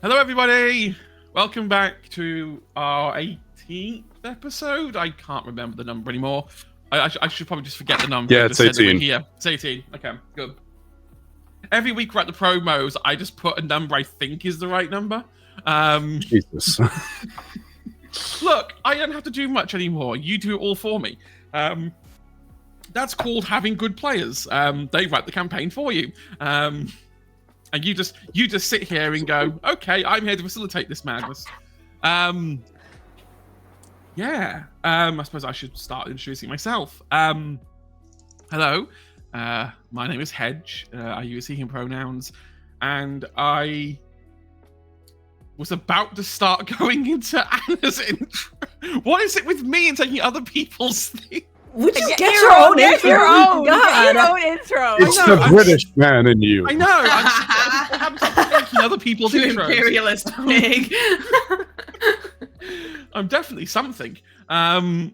Hello, everybody. Welcome back to our 18th episode. I can't remember the number anymore. I should probably just forget the number. Yeah, it's 18. Here. It's 18. Okay, good. Every week we're at the promos, I just put a number I think is the right number. Jesus. Look, I don't have to do much anymore. You do it all for me. That's called having good players. They write the campaign for you. And you just sit here and go, okay, I'm here to facilitate this madness. I suppose I should start introducing myself. Hello, my name is Hedge. I use he, him pronouns, and I was about to start going into Anna's intro. What is it with me and taking other people's things? Would you get your own intro? Get your own intro. It's the British man in you. I know. I haven't stopped taking other people's intros. Imperialist pig. I'm definitely something. I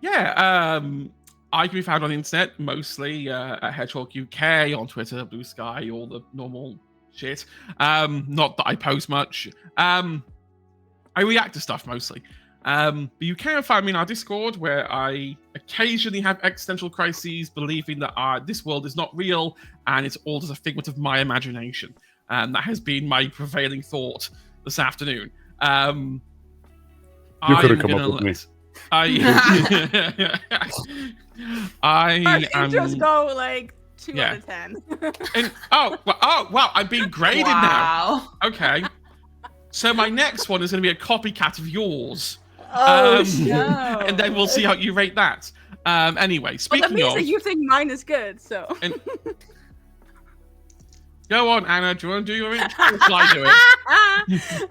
can be found on the internet, mostly at Hedgehog UK, on Twitter, Blue Sky, all the normal shit. Not that I post much. I react to stuff mostly. But you can find me in our Discord, where I occasionally have existential crises, believing that this world is not real and it's all just a figment of my imagination. That has been my prevailing thought this afternoon. You could have come up with me. Just go like 2 out of 10. Wow! I'm being graded now. Okay. So my next one is going to be a copycat of yours. No. And then we'll see how you rate that. Anyway, speaking that means that you think mine is good, so. Go on, Anna. Do you want to do your intro? Or shall I do it?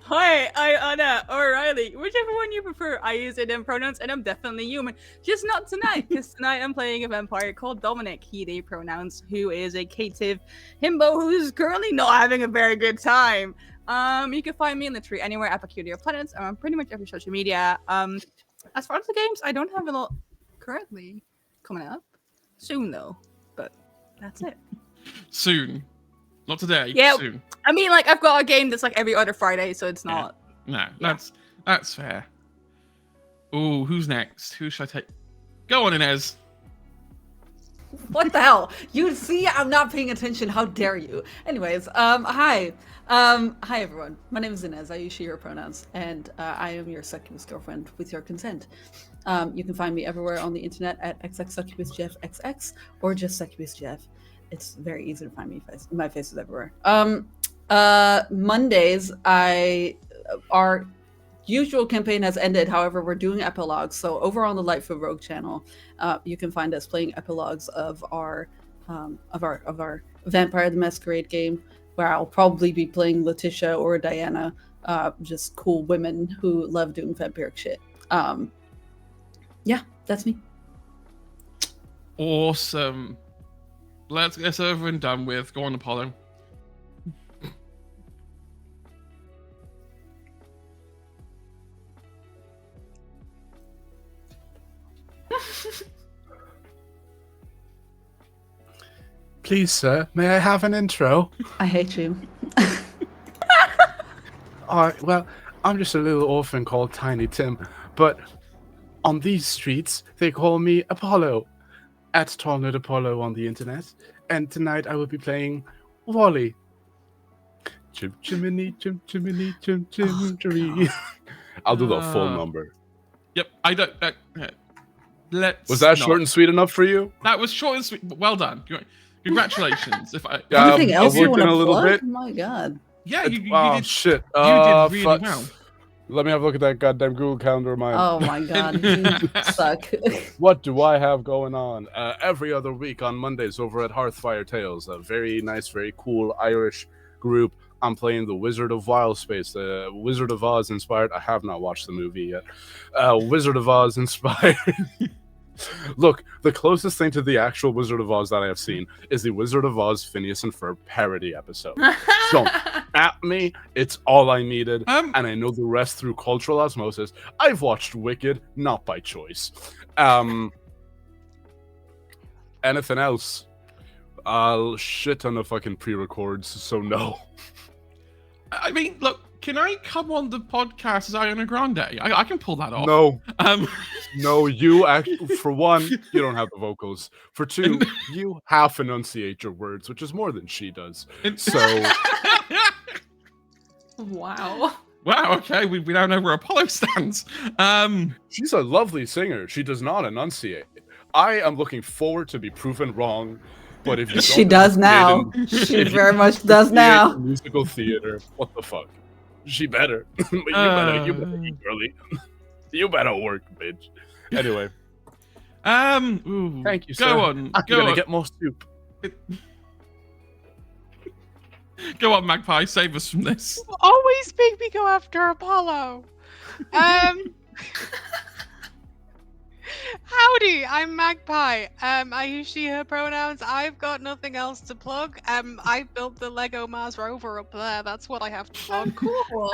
Hi, I'm Anna or Riley, whichever one you prefer. I use it in pronouns, and I'm definitely human. Just not tonight, because tonight I'm playing a vampire called Dominic, he, they pronouns, who is a cative himbo who's currently not having a very good time. You can find me in the tree anywhere at Peculiar Planets. I'm on pretty much every social media. As far as the games, I don't have a lot currently coming up. Soon, though. But that's it. Soon. Not today. Yeah. Soon. I mean, like, I've got a game that's like every other Friday, so it's not. No, that's fair. Ooh, who's next? Who should I take? Go on, Inez. What the hell? You see, I'm not paying attention. How dare you? Anyways, hi. Hi everyone. My name is Inez. I use she, her pronouns, and I am your succubus girlfriend with your consent. You can find me everywhere on the internet at xxsuccubusjeffxx or just succubusjeff. It's very easy to find me. My face is everywhere. Mondays, our usual campaign has ended. However, we're doing epilogues. So over on the Light for Rogue channel, you can find us playing epilogues of our Vampire the Masquerade game, where I'll probably be playing Letitia or Diana, just cool women who love doing vampiric shit. That's me. Awesome. Let's get this over and done with. Go on, Apollo. Please, sir, may I have an intro? I hate you. Alright, well, I'm just a little orphan called Tiny Tim, but on these streets, they call me Apollo, at Tallnut Apollo on the internet, and tonight I will be playing Wally. Chim chimney, chim chimney, chim chim chimney. I'll do the full number. Yep, I don't. Let's. Was that short and sweet enough for you? That was short and sweet. Well done. Congratulations. Anything else you want to a little plug? bit. Oh my god. Yeah, you did. Shit. You did really fuck. well. Let me have a look at that goddamn Google Calendar of mine. Oh my god, you suck. What do I have going on? Every other week on Mondays over at Hearthfire Tales, a very nice, very cool Irish group. I'm playing the Wizard of Wildspace, the Wizard of Oz inspired. I have not watched the movie yet. Wizard of Oz inspired. Look, the closest thing to the actual Wizard of Oz that I have seen is the Wizard of Oz Phineas and Ferb parody episode. So, at me, it's all I needed, and I know the rest through cultural osmosis. I've watched Wicked, not by choice. Anything else? I'll shit on the fucking pre-records, so no. I mean, look, can I come on the podcast as Ariana Grande? I can pull that off. No, Um, no, you actually, for one, you don't have the vocals. For two, you half enunciate your words, which is more than she does. So, Wow. wow. Okay, we now know where Apollo stands. she's a lovely singer. She does not enunciate. I am looking forward to be proven wrong. But if you She don't does now. enunciate She if you very much don't does enunciate now. in musical theater, what the fuck? She better. You better, eat, girly. You better work, bitch. Anyway. Ooh, Thank you, go sir. on. I'm Go gonna on. get more soup. Go on, Magpie. Save us from this. Always make me go after Apollo. Howdy, I'm Magpie. I use she, her pronouns. I've got nothing else to plug. I built the Lego Mars rover up there. That's what I have to plug. Cool.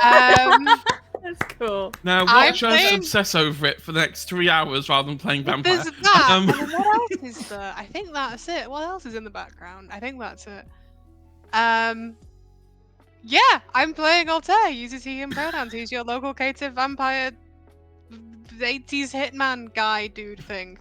That's cool. Now I'm watch us playing- obsess over it for the next 3 hours rather than playing Vampire. There's that. Um, And then what else is there? I think that's it. What else is in the background? I think that's it. Yeah, I'm playing Altair. Uses he him pronouns. He's your local cative vampire 80s hitman guy dude thing.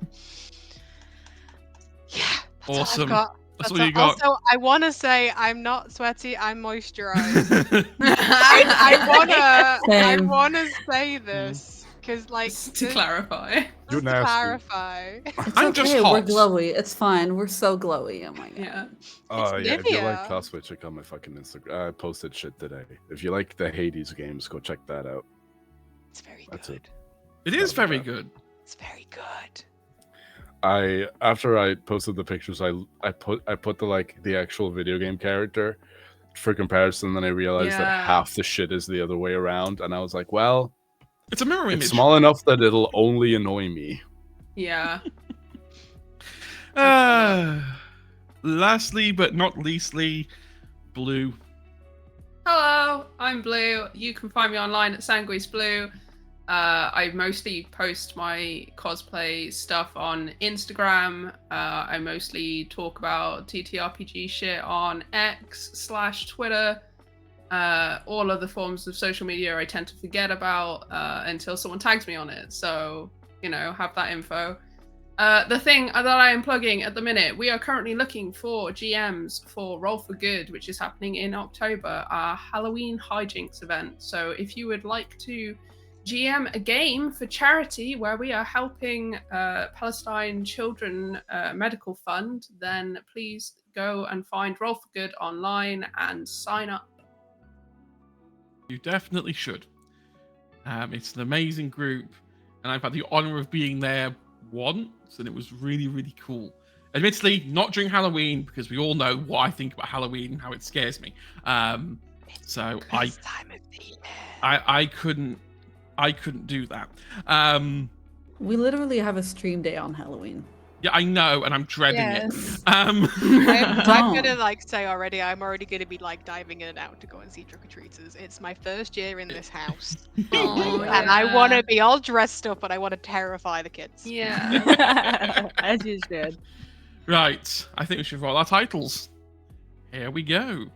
Yeah. That's all Awesome. I've got. That's all you got. Also, I want to say I'm not sweaty. I'm moisturized. I Same. wanna say this because, like, To clarify. You're just to nasty. clarify. It's I'm okay, just we're hot. glowy. It's fine. We're so glowy. Oh my god. Yeah. Oh It's yeah, if you like Nivea. cosplay, check out my fucking Instagram. I posted shit today. If you like the Hades games, go check that out. It's very That's good. it. It is Not very bad. good. It's very good. After I posted the pictures, I put the actual video game character for comparison. Then I realized that Yeah. half the shit is the other way around, and I was like, well, It's a mirror image. it's small enough that it'll only annoy me. Yeah. Lastly, but not leastly, Blue. Hello, I'm Blue. You can find me online at Sanguis Blue. I mostly post my cosplay stuff on Instagram. I mostly talk about TTRPG shit on X/Twitter. All other forms of social media I tend to forget about until someone tags me on it. So, have that info. The thing that I am plugging at the minute, we are currently looking for GMs for Roll for Good, which is happening in October, our Halloween hijinks event. So if you would like to GM a game for charity where we are helping Palestine Children Medical Fund, then please go and find Roll for Good online and sign up. You definitely should. It's an amazing group, and I've had the honor of being there once, and it was really, really cool. Admittedly, not during Halloween, because we all know what I think about Halloween and how it scares me. So Best time of the year. I couldn't do that. We literally have a stream day on Halloween. Yeah, I know, and I'm dreading Yes. it. I'm Don't. gonna say already. I'm already gonna be diving in and out to go and see trick or treaters. It's my first year in this house, Oh, and I want to be all dressed up, and I want to terrify the kids. Yeah. As you should. Right, I think we should roll our titles. Here we go.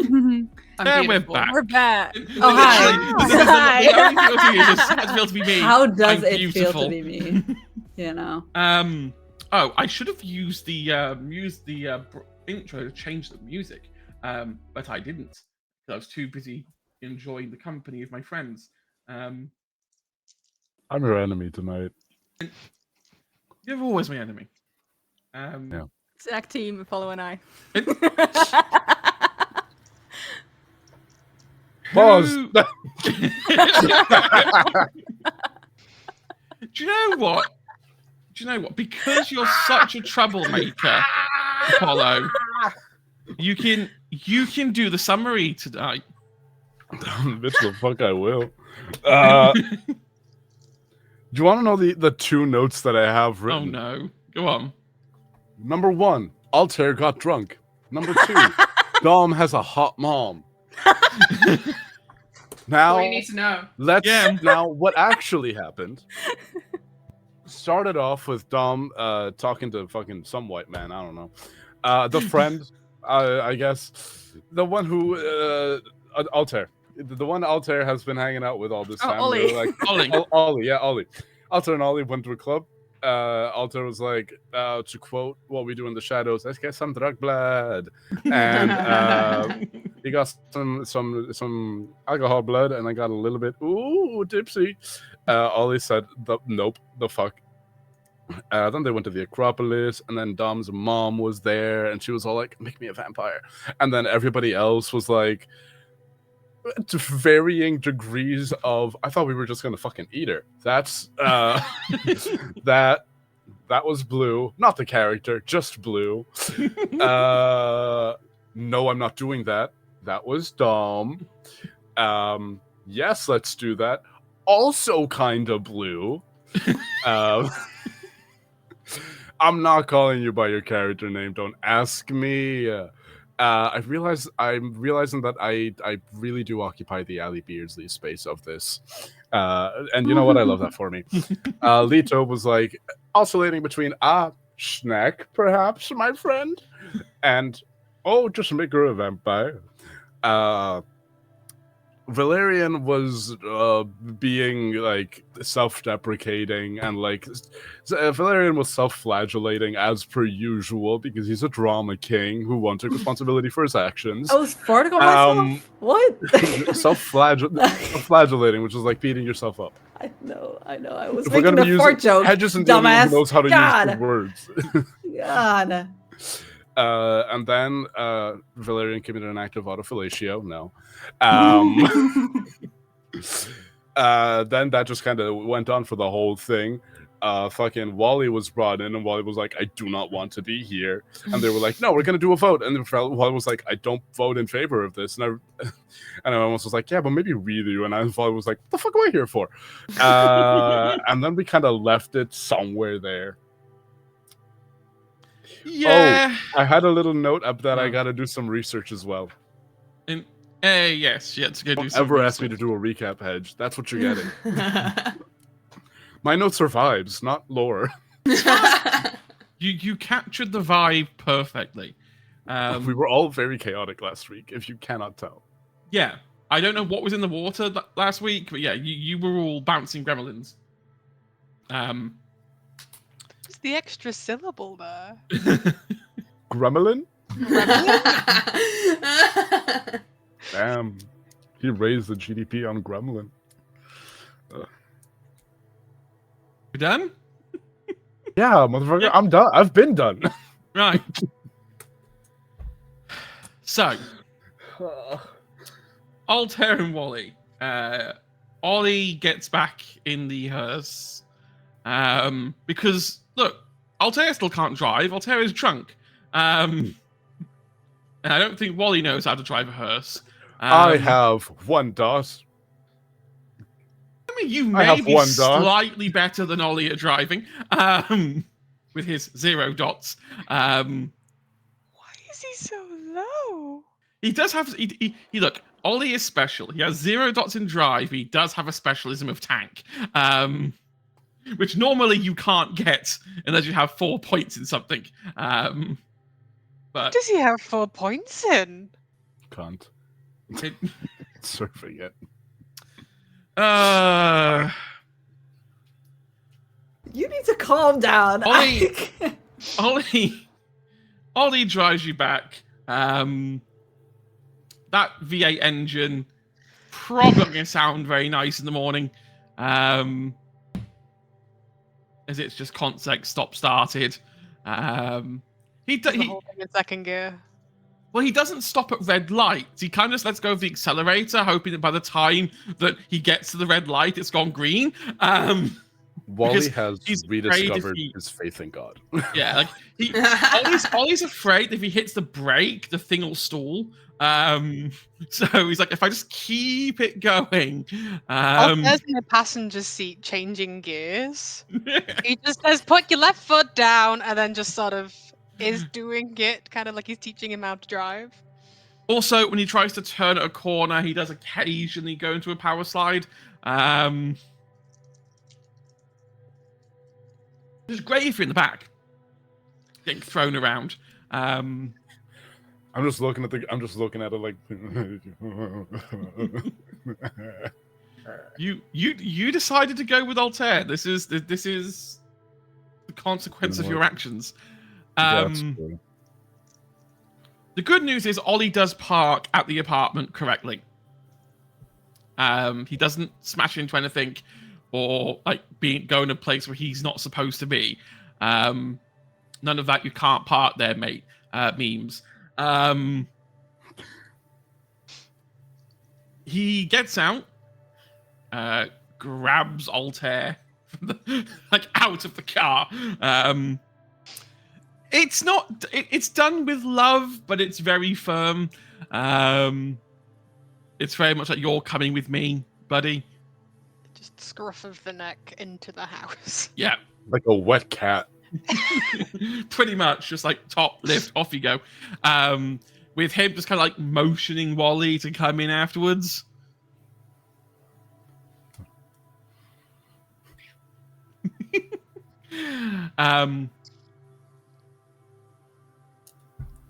I'm Yeah, we're beautiful. back. We're back. Oh, hi. The only thing I'll do is just how does it feel to be me? How does I'm it beautiful. feel to be me? You know. Oh, I should have used the intro to change the music, but I didn't. I was too busy enjoying the company of my friends. I'm your enemy tonight. You're always my enemy. Yeah. Zach team, follow an eye. Pause. Who- Do you know what? Because you're such a troublemaker, Apollo, you can do the summary tonight. Bitch, the fuck I will. Do you want to know the two notes that I have Oh written? no. Go on. Number 1, Altair got drunk. Number 2, Dom has a hot mom. Now, What you need to know. now what actually happened started off with Dom talking to fucking some white man, I don't know. The friend, I guess. The one who Altair. The one Altair has been hanging out with all this time. Ollie. They were like, Ollie, yeah, Ollie. Altair and Ollie went to a club. Altair was like, to quote What We Do in the Shadows, let's get some drug blood. And he got some alcohol blood, and I got a little bit, ooh, tipsy. Ollie said, nope, the fuck. Then they went to the Acropolis, and then Dom's mom was there, and she was all like, make me a vampire. And then everybody else was like, to varying degrees of, I thought we were just gonna fucking eat her. That's that was Blue, not the character, just Blue. No, I'm not doing that. That was Dom. Yes, let's do that. Also kinda Blue. I'm not calling you by your character name, don't ask me. I'm realizing that I really do occupy the Ali Beardsley space of this. And you know what? I love that for me. Leto was like, oscillating between, Schneck, perhaps, my friend, and, oh, just make her a vampire. Valerian was being like self-deprecating and like Valerian was self-flagellating as per usual because he's a drama king who won't take responsibility for his actions. I was farting on myself. What? Self-flagellating, which is like beating yourself up. I know. I was If we're making gonna the use fart joke. Hedges and dumbass. who knows how to God. use the words. God. And then Valerian committed an act of autofellatio. No. Then that just kind of went on for the whole thing. Fucking Wally was brought in, and Wally was like, I do not want to be here. And they were like, no, we're going to do a vote. And Wally was like, I don't vote in favor of this. And I almost was like, yeah, but maybe we do. And Wally was like, what the fuck am I here for? And then we kind of left it somewhere there. Yeah. Oh, I had a little note up that I got to do some research as well. And yes, yeah, to go do Don't some ever ask me research. to do a recap, Hedge. That's what you're getting. My notes are vibes, not lore. You captured the vibe perfectly. We were all very chaotic last week, if you cannot tell. Yeah, I don't know what was in the water last week, but yeah, you were all bouncing gremlins. What's the extra syllable there? Gremlin? Damn. He raised the GDP on Gremlin. You done? Yeah, motherfucker, I'm done. I've been done. Right. So, Altair and Wally. Ollie gets back in the hearse. Because, look, Altair still can't drive. Altair is drunk. And I don't think Wally knows how to drive a hearse. I have one dot. I mean, you I may have be one dot. slightly better than Ollie at driving, with his 0 dots. Why is he so low? He does have. He look. Ollie is special. He has 0 dots in drive. He does have a specialism of tank, which normally you can't get unless you have 4 points in something. But Does he have 4 points in? cunt. It, Surfing it. You need to calm down. Ollie, Ollie drives you back. That V8 engine probably not going to sound very nice in the morning, as it's just constant stop started. The whole thing in second gear. Well, he doesn't stop at red lights. He kind of just lets go of the accelerator, hoping that by the time that he gets to the red light, it's gone green. Wally has he's rediscovered his faith in God. Yeah, like Ollie's afraid if he hits the brake, the thing will stall. So he's like, if I just keep it going. There's in the passenger seat changing gears. He just says, put your left foot down, and then just sort of is doing it, kind of like he's teaching him how to drive. Also, when he tries to turn at a corner, he does occasionally go into a power slide. It's great if you're in the back, getting thrown around. I'm just looking at it like you decided to go with Altair. This is the consequence of your actions. The good news is Ollie does park at the apartment correctly. He doesn't smash into anything or like go in a place where he's not supposed to be. None of that. You can't park there, mate. Memes. He gets out, grabs Altair from out of the car. It's not. It's done with love, but it's very firm. It's very much like you're coming with me, buddy. Just scruff of the neck into the house. Yeah, like a wet cat. Pretty much, just like top lift, off you go. With him just kind of like motioning Wally to come in afterwards.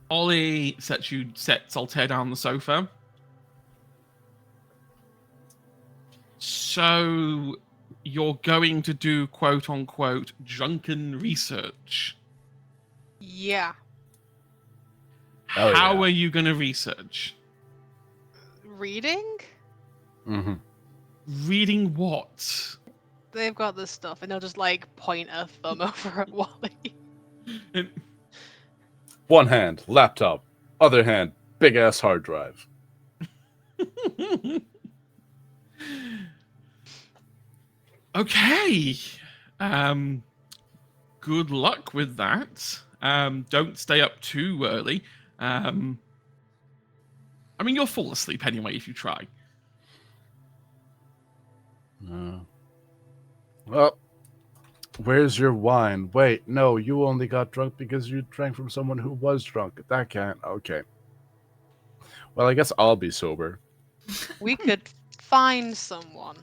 Ollie sets Altair down on the sofa. So you're going to do quote unquote drunken research. Yeah. How are you going to research? Reading? Mm-hmm. Reading what? They've got this stuff, and they'll just like point a thumb over at Wally. One hand, laptop. Other hand, big ass hard drive. Okay. Good luck with that. Don't stay up too early. I mean, you'll fall asleep anyway if you try. Well, where's your wine? Wait, no, you only got drunk because you drank from someone who was drunk. That can't. Okay. Well, I guess I'll be sober. We could find someone.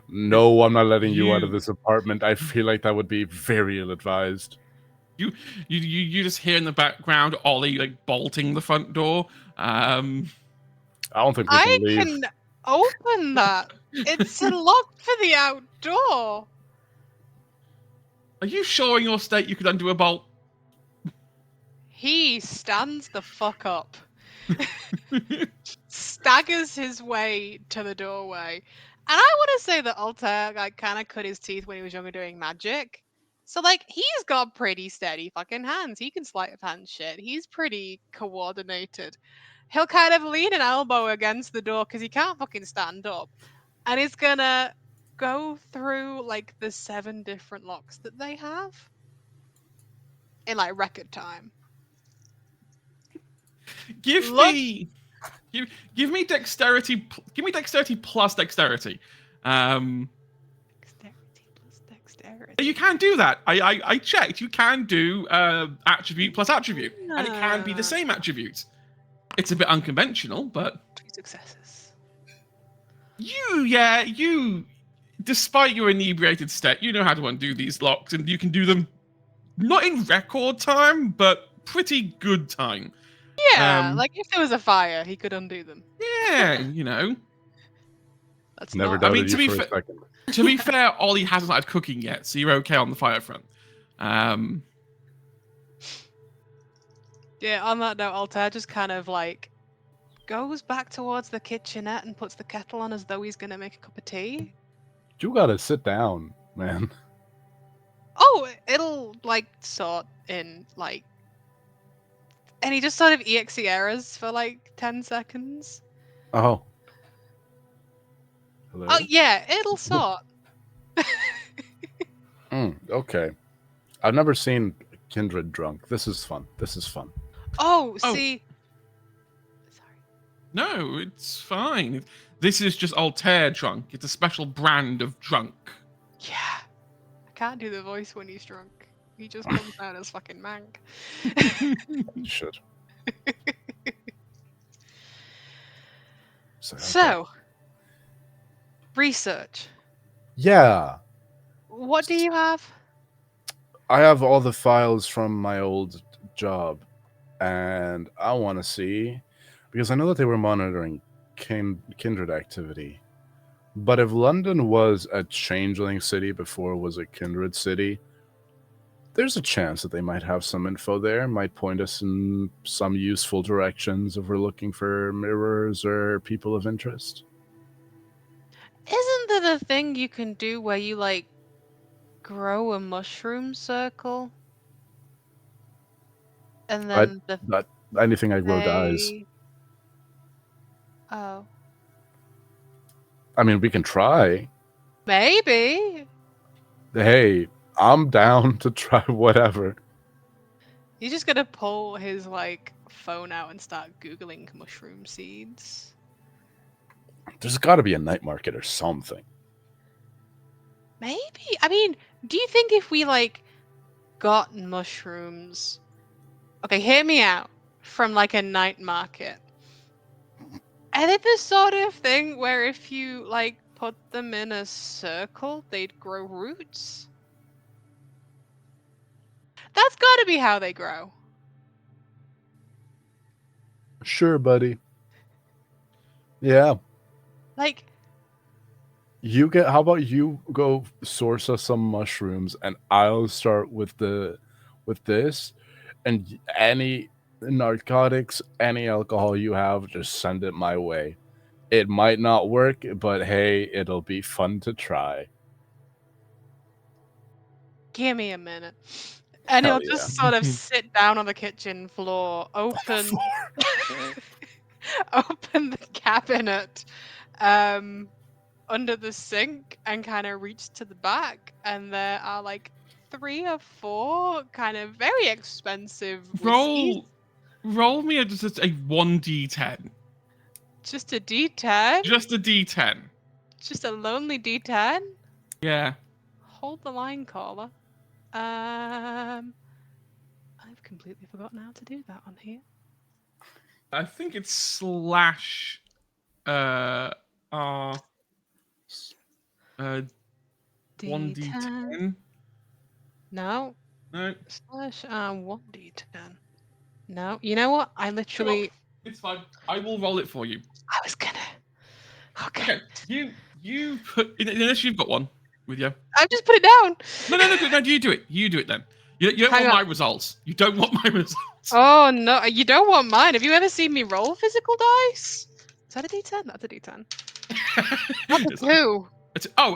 No, I'm not letting you out of this apartment. I feel like that would be very ill-advised. You just hear in the background Ollie like bolting the front door. I don't think we can leave. I can open that. It's locked for the outdoor. Are you sure in your state you could undo a bolt? He stands the fuck up. Staggers his way to the doorway. And I want to say that Altair like kind of cut his teeth when he was younger doing magic. So like he's got pretty steady fucking hands. He can sleight of hand shit. He's pretty coordinated. He'll kind of lean an elbow against the door because he can't fucking stand up. And he's gonna go through like the 7 different locks that they have in like record time. Give me dexterity. Give me dexterity plus dexterity. Dexterity plus dexterity. You can do that. I checked. You can do attribute plus attribute, and it can be the same attribute. It's a bit unconventional, but 2 successes. You, despite your inebriated state, you know how to undo these locks, and you can do them not in record time, but pretty good time. Yeah, like if there was a fire, he could undo them. Yeah, you know. That's Never not. I doubted mean, to you be for a fa- second. To be fair, Ollie hasn't started cooking yet, so you're okay on the fire front. Yeah, on that note, Altair just kind of like goes back towards the kitchenette and puts the kettle on as though he's gonna make a cup of tea. You gotta sit down, man. Oh, it'll like sort in like, and he just sort of exe errors for like 10 seconds. Oh. Hello? Oh yeah, it'll sort. Okay. I've never seen Kindred drunk. This is fun. Oh, Oh. see. Sorry. No, it's fine. This is just Altair drunk. It's a special brand of drunk. Yeah. I can't do the voice when he's drunk. He just comes out as fucking mank. You should. So, research. Yeah. What do you have? I have all the files from my old job, and I want to see, because I know that they were monitoring Kindred activity. But if London was a changeling city before it was a Kindred city, there's a chance that they might have some info there, might point us in some useful directions if we're looking for mirrors or people of interest. Isn't there the thing you can do where you like grow a mushroom circle? And then Anything I grow dies. Oh. I mean, we can try. Maybe. Hey, I'm down to try whatever. He's just gonna pull his like phone out and start Googling mushroom seeds. There's got to be a night market or something. Maybe. I mean, do you think if we like got mushrooms? Okay, hear me out. From like a night market. And it's the sort of thing where if you like put them in a circle, they'd grow roots. That's got to be how they grow. Sure, buddy. Yeah. Like, how about you go source us some mushrooms and I'll start with this, and any narcotics, any alcohol you have, just send it my way. It might not work, but hey, it'll be fun to try. give me a minute. And Hell he'll just sort of sit down on the kitchen floor, open open the cabinet under the sink and kind of reach to the back, and there are like 3 or 4 kind of very expensive whiskeys. Roll me just a 1d10. Just a D10? Just a d10. Just a lonely D10? Yeah. Hold the line, caller. I've completely forgotten how to do that on here. I think it's slash R 1d10. No. No, Slash 1d10. No. You know what? I literally... it's fine. I will roll it for you. I was gonna... Okay. Okay. You put unless you've got one with you. I've just put it down. No. You do it. You do it then. You don't Hang want on. my results. You don't want my results. Oh no, you don't want mine. Have you ever seen me roll physical dice? Is that a D10? That's a D10. That's a It's 2.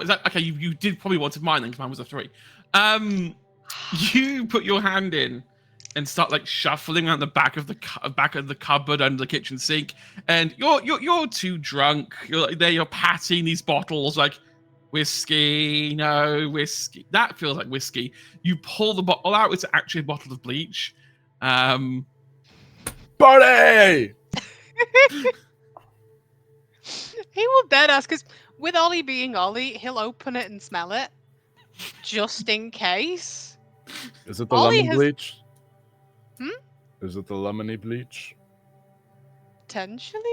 is that okay? You did probably wanted mine then, because mine was a 3. You put your hand in and start like shuffling around the back of the cupboard under the kitchen sink, and you're too drunk. You're like there. You're patting these bottles like whiskey, no whiskey. That feels like whiskey. You pull the bottle out. It's actually a bottle of bleach. Party! He will dead ass, because with Ollie being Ollie, he'll open it and smell it just in case. Is it the Ollie lemon has- bleach? Hmm? Is it the lemony bleach? Potentially?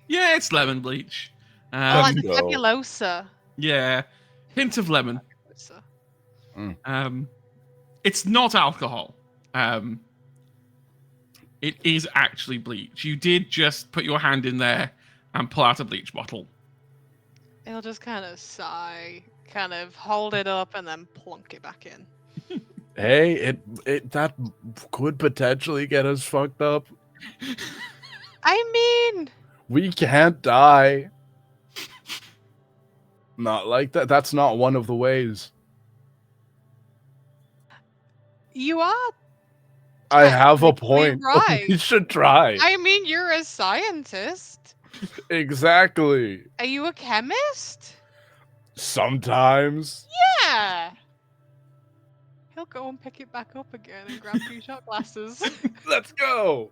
Yeah, it's lemon bleach. Or like the go. Fabulosa. Yeah, hint of lemon. Fabulosa. It's not alcohol. It is actually bleach. You did just put your hand in there and pull out a bleach bottle. He'll just kind of sigh, kind of hold it up, and then plunk it back in. Hey, it that could potentially get us fucked up. I mean, We can't die. Not like that. That's not one of the ways. you are. I have a Technically point. right. We should try. I mean, you're a scientist. Exactly. Are you a chemist? Sometimes. Yeah. He'll go and pick it back up again and grab 2 shot glasses. Let's go.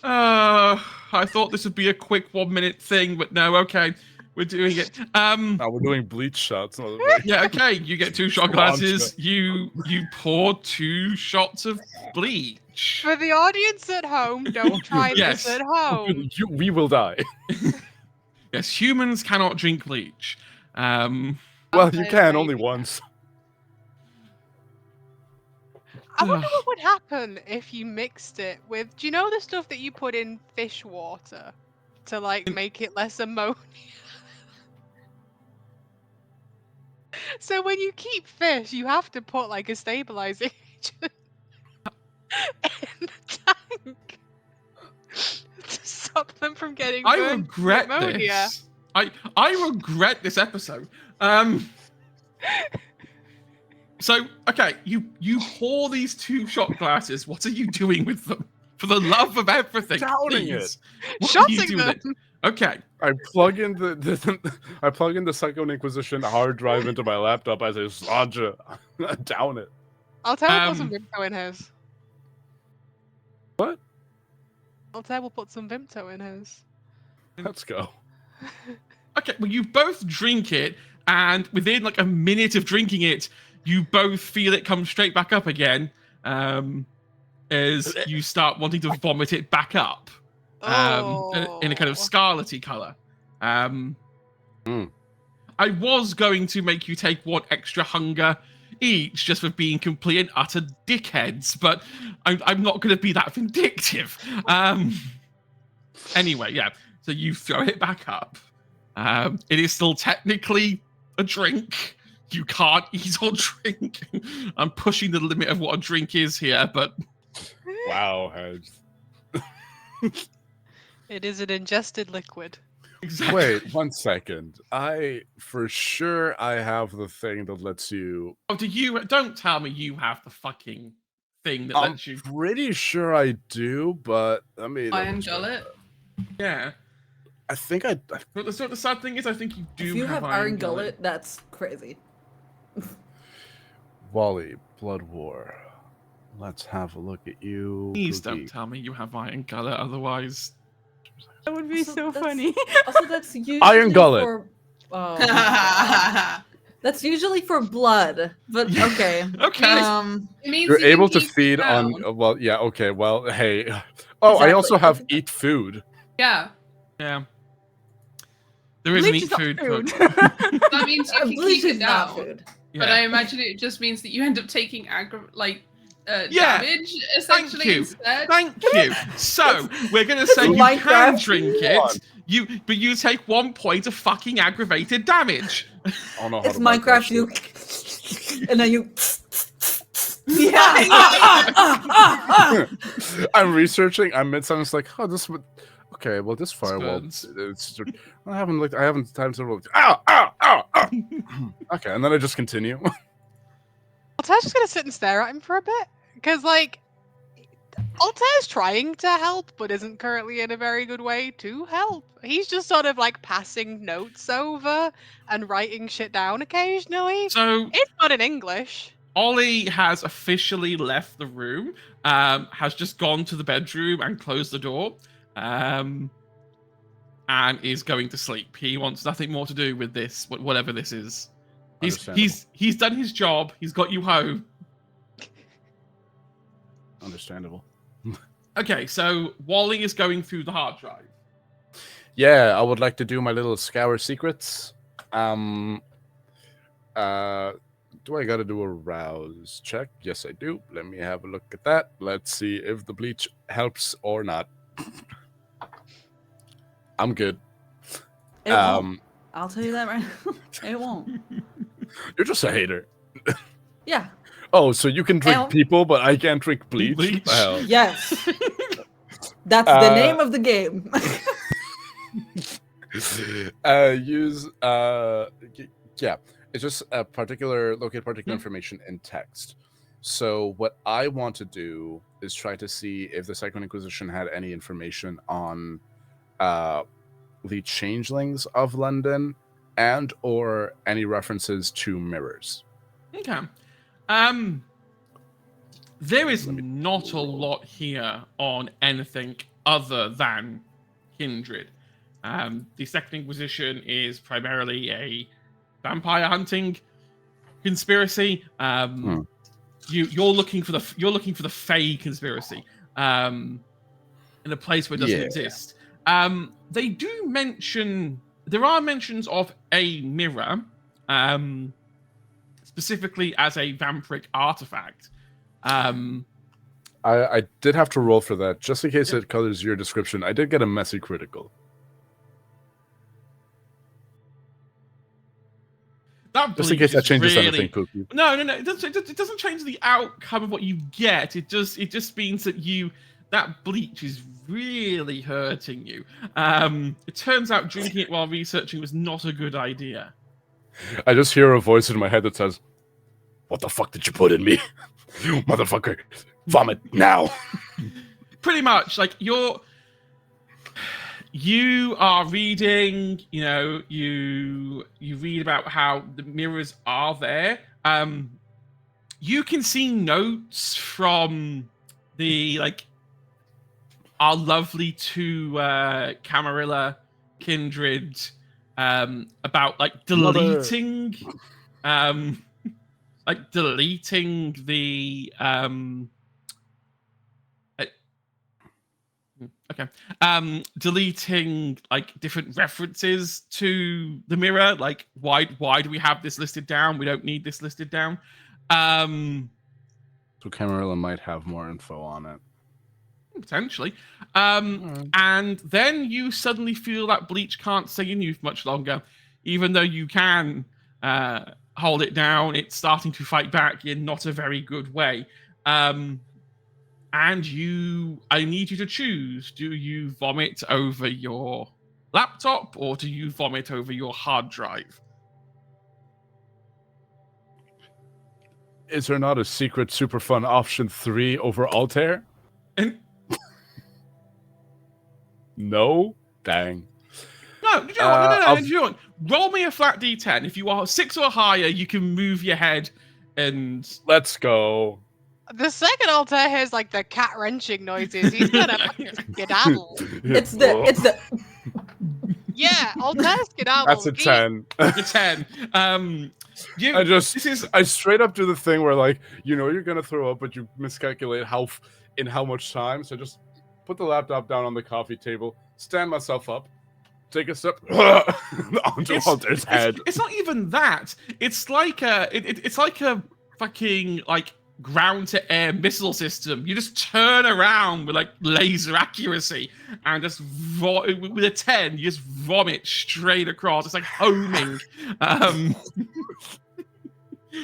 I thought this would be a quick 1 minute thing, but no, okay. We're doing it. Now we're doing bleach shots. Yeah, okay. You get 2 shot glasses. You pour 2 shots of bleach. For the audience at home, don't try Yes. this at home. We will die. Yes, humans cannot drink bleach. Well, you Okay, can only maybe. once. I wonder what would happen if you mixed it with. Do you know the stuff that you put in fish water to like make it less ammonia? So when you keep fish, you have to put like a stabilizing agent in the tank to stop them from getting I burned with regret ammonia. this. I regret this episode. So okay, you pour these 2 shot glasses. What are you doing with them? For the love of everything, Downing please. What do you Shotting do with it? them. Okay. I plug in I plug in the Second Inquisition hard drive into my laptop as a Sanja. Down it. Altair will put some Vimto in hers. What? Altair will put some Vimto in hers. Let's go. Okay, well, you both drink it, and within like a minute of drinking it, you both feel it come straight back up again, as you start wanting to vomit it back up, in a kind of scarlety color. I was going to make you take 1 extra hunger each, just for being complete and utter dickheads, but I'm not going to be that vindictive. Anyway, yeah. So you throw it back up. It is still technically a drink. You can't eat or drink. I'm pushing the limit of what a drink is here, but Wow. It is an ingested liquid. exactly. Wait 1 second. I have the thing that lets you. Oh, don't tell me you have the fucking thing that I'm lets you. pretty sure I do, but I mean, Iron gullet. Yeah. I think I. But the sad thing is, I think you do. If you have iron gullet. gullet, that's crazy. Wally, Blood War. Let's have a look at you. Please Cookie. don't tell me you have iron gullet, otherwise. That would be Also, so that's- funny. Also, that's usually Iron gullet. For, that's usually for blood, but okay. Okay. It means You're you can able to keep it feed down. on. Well, yeah. Okay. Well, hey. Oh, I Exactly. also have eat food. Yeah, Yeah. There is an Bleach eat is not food. food. that means you can Bleach keep is it not down. food. But I imagine it just means that you end up taking Yeah. damage essentially you. instead. Thank you. So we're gonna say you can Minecraft. drink it. But you take 1 point of fucking aggravated damage. I don't know how It's to Minecraft. You and then you. I'm researching. I'm mid sentence like, oh, this would. Okay, well, this firewall. Burns. I haven't looked. I haven't time to look. Ow! Ow! Ow! Ow! Okay, and then I just continue. Altair's just gonna sit and stare at him for a bit. Because, like, Altair's trying to help, but isn't currently in a very good way to help. He's just sort of, like, passing notes over and writing shit down occasionally. So It's not in English. Ollie has officially left the room. Has just gone to the bedroom and closed the door. And is going to sleep. He wants nothing more to do with this, whatever this is. He's done his job. He's got you home. Understandable. Okay, so Wally is going through the hard drive. Yeah, I would like to do my little scour secrets. Do I gotta do a rouse check? Yes, I do. Let me have a look at that. Let's see if the bleach helps or not. I'm good. It won't. I'll tell you that right now. It won't. You're just a hater. Yeah. Oh, so you can drink Well- people, but I can't drink bleach? Bleach. Well, Yes. That's the name of the game. Yeah, it's just locate particular information in text. So what I want to do is try to see if the Second Inquisition had any information on the changelings of London and or any references to mirrors. Okay. There is not a lot here on anything other than Kindred. The Second Inquisition is primarily a vampire hunting conspiracy. You're looking for the Fey conspiracy in a place where it doesn't exist. They do mention there are mentions of a mirror, specifically as a vampiric artifact. I did have to roll for that just in case it colors your description. I did get a messy critical. Just in case that changes anything, Pookie. No. It doesn't change the outcome of what you get. It just means that that bleach is really hurting you. It turns out drinking it while researching was not a good idea. I just hear a voice in my head that says, "What the fuck did you put in me, motherfucker? Vomit now!" Pretty much, like you are reading, you read about how the mirrors are there. You can see notes from our lovely two Camarilla kindred about deleting deleting the deleting different references to the mirror. Why do we have this listed down? We don't need this listed down. So Camarilla might have more info on it. Potentially. And then you suddenly feel that bleach can't stay in you much longer. Even though you can hold it down, it's starting to fight back in not a very good way. And I need you to choose. Do you vomit over your laptop or do you vomit over your hard drive? Is there not a secret super fun option 3 over Altair? And no? Dang. No. Roll me a flat D10. If you are 6 or higher, you can move your head and... Let's go. The second Altair hears the cat wrenching noises. He's gonna skedaddle. It's the Yeah, Altair skedaddle. That's a 10. a 10. I straight up do the thing where you're gonna throw up, but you miscalculate in how much time. So just put the laptop down on the coffee table, stand myself up, take a step onto Altair's head. It's not even that. It's like it's like a fucking ground to air missile system. You just turn around with laser accuracy and just with a 10 you just vomit straight across. It's like homing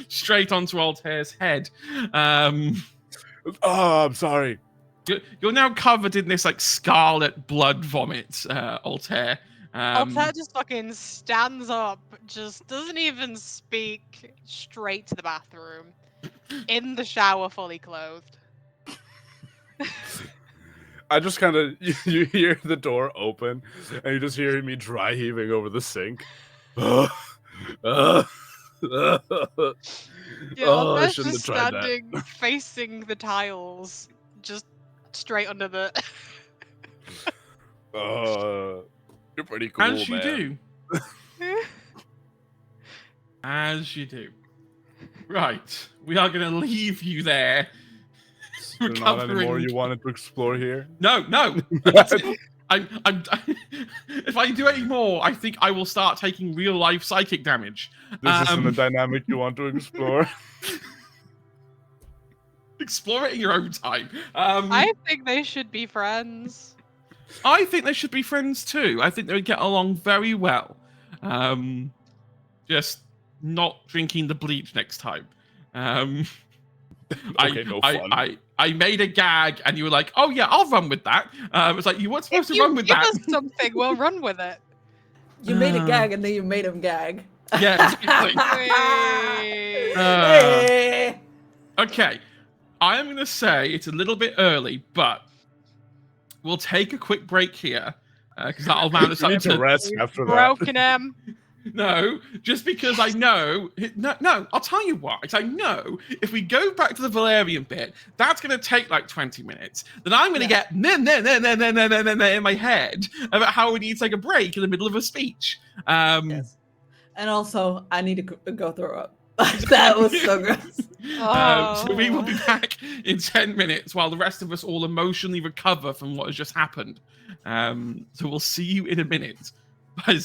straight onto Altair's head. I'm sorry. You're now covered in this scarlet blood vomit, Altair. Altair just fucking stands up, just doesn't even speak, straight to the bathroom. In the shower, fully clothed. I just kind of you hear the door open, and you just hear me dry heaving over the sink. Yeah, I Altair's shouldn't just have tried that. standing, facing the tiles, just straight under the. You're pretty cool, As you man. do. As you do. Right. We are going to leave you there. There's not any more you wanted to explore here? No. I'm if I do any more, I think I will start taking real life psychic damage. This isn't a dynamic you want to explore. Explore it in your own time. I think they should be friends. I think they should be friends too. I think they would get along very well. Just not drinking the bleach next time. Okay, no fun. I made a gag, and you were like, "Oh yeah, I'll run with that." It's like you weren't supposed to run with give that. us something, we'll run with it. You made a gag, and then you made him gag. Yeah. Exactly. Hey. Okay, I am going to say it's a little bit early, but we'll take a quick break here because that'll mount us You up need to rest after that. Broken him. No, just because I know. No, I'll tell you what. I know if we go back to the Valerian bit, that's going to take like 20 minutes. Then I'm going to get in my head about how we need to take a break in the middle of a speech. Yes. And also, I need to go throw up. That was so gross. So we will be back in 10 minutes while the rest of us all emotionally recover from what has just happened. So we'll see you in a minute. Bye.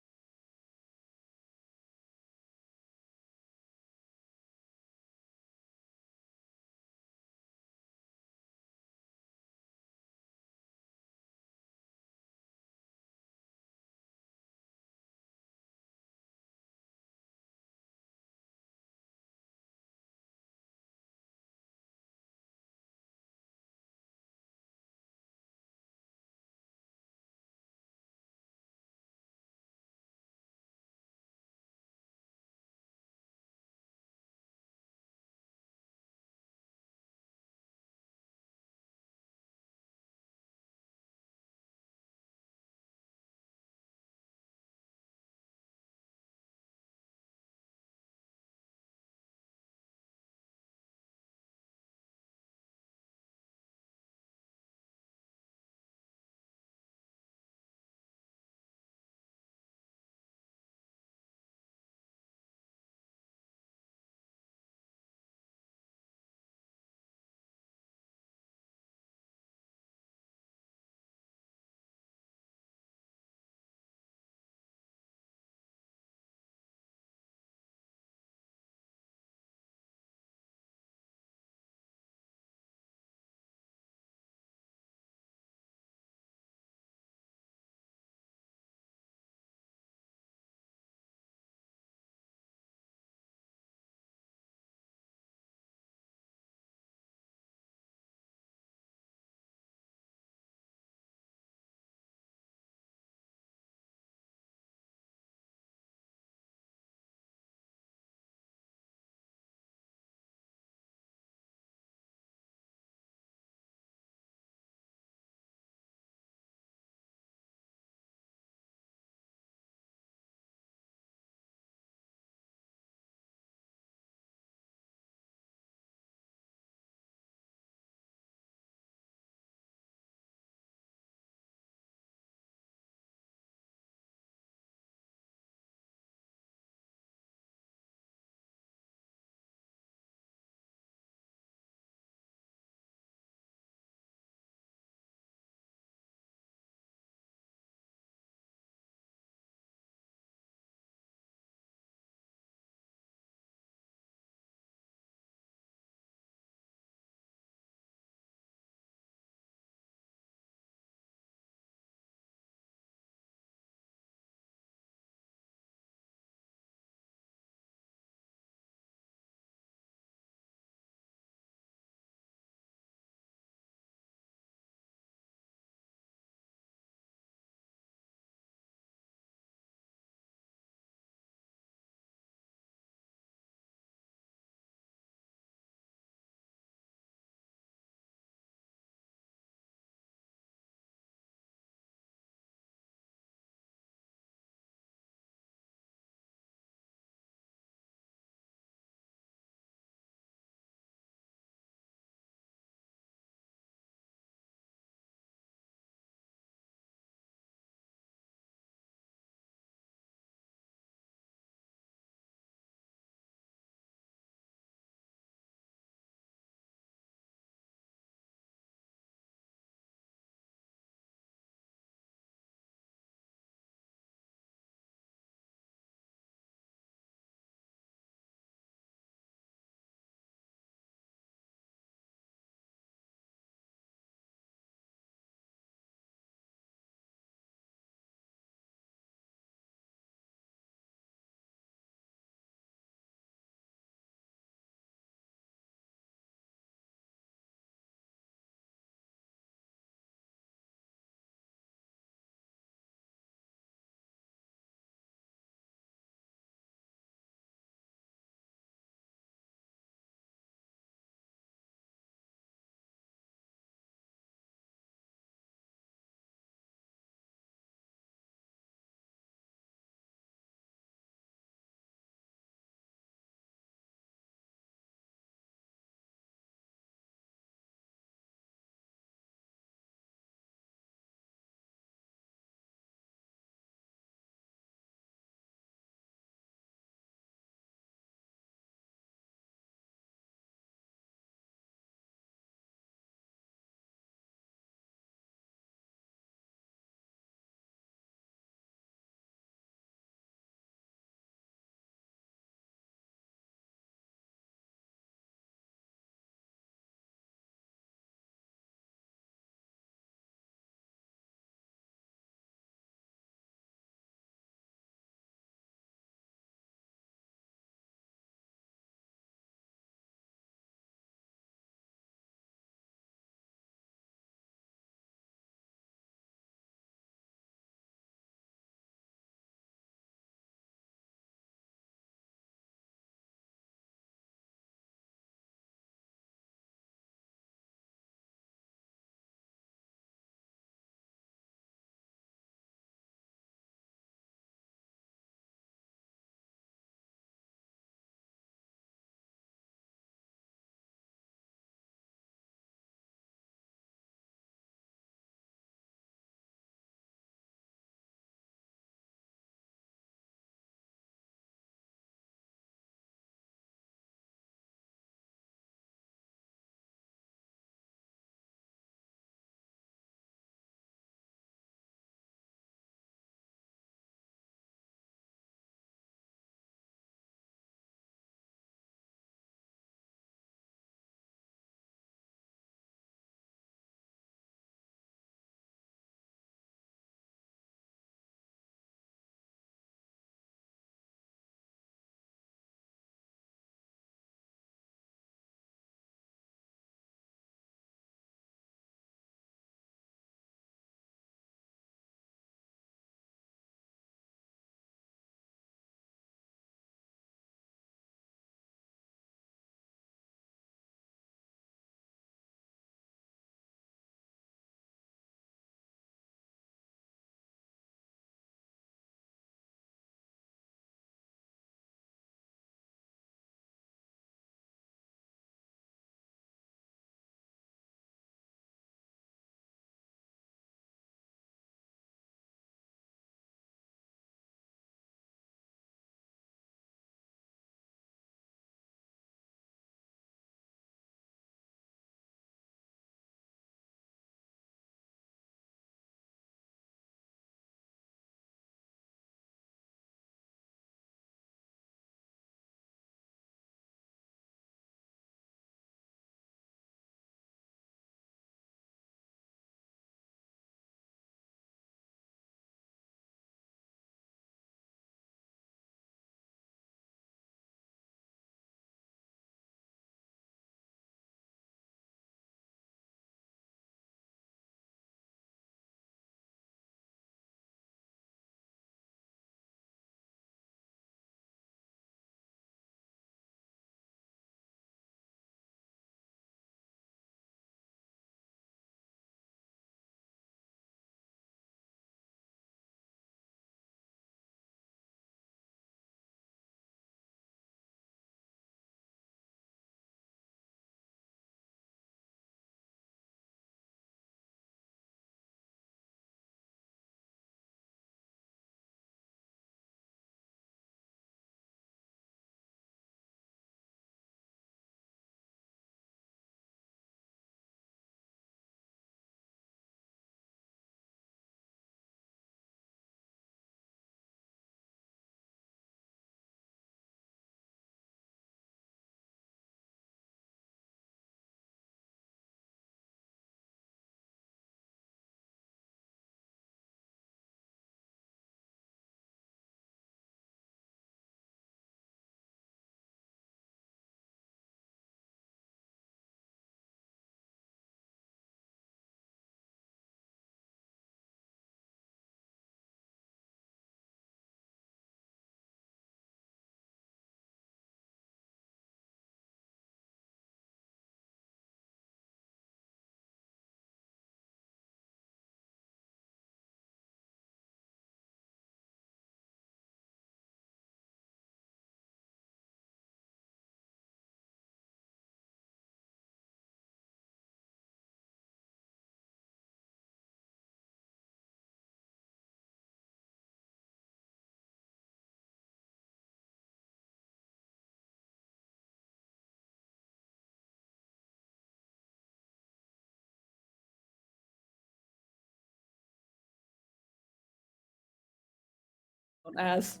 don't ask.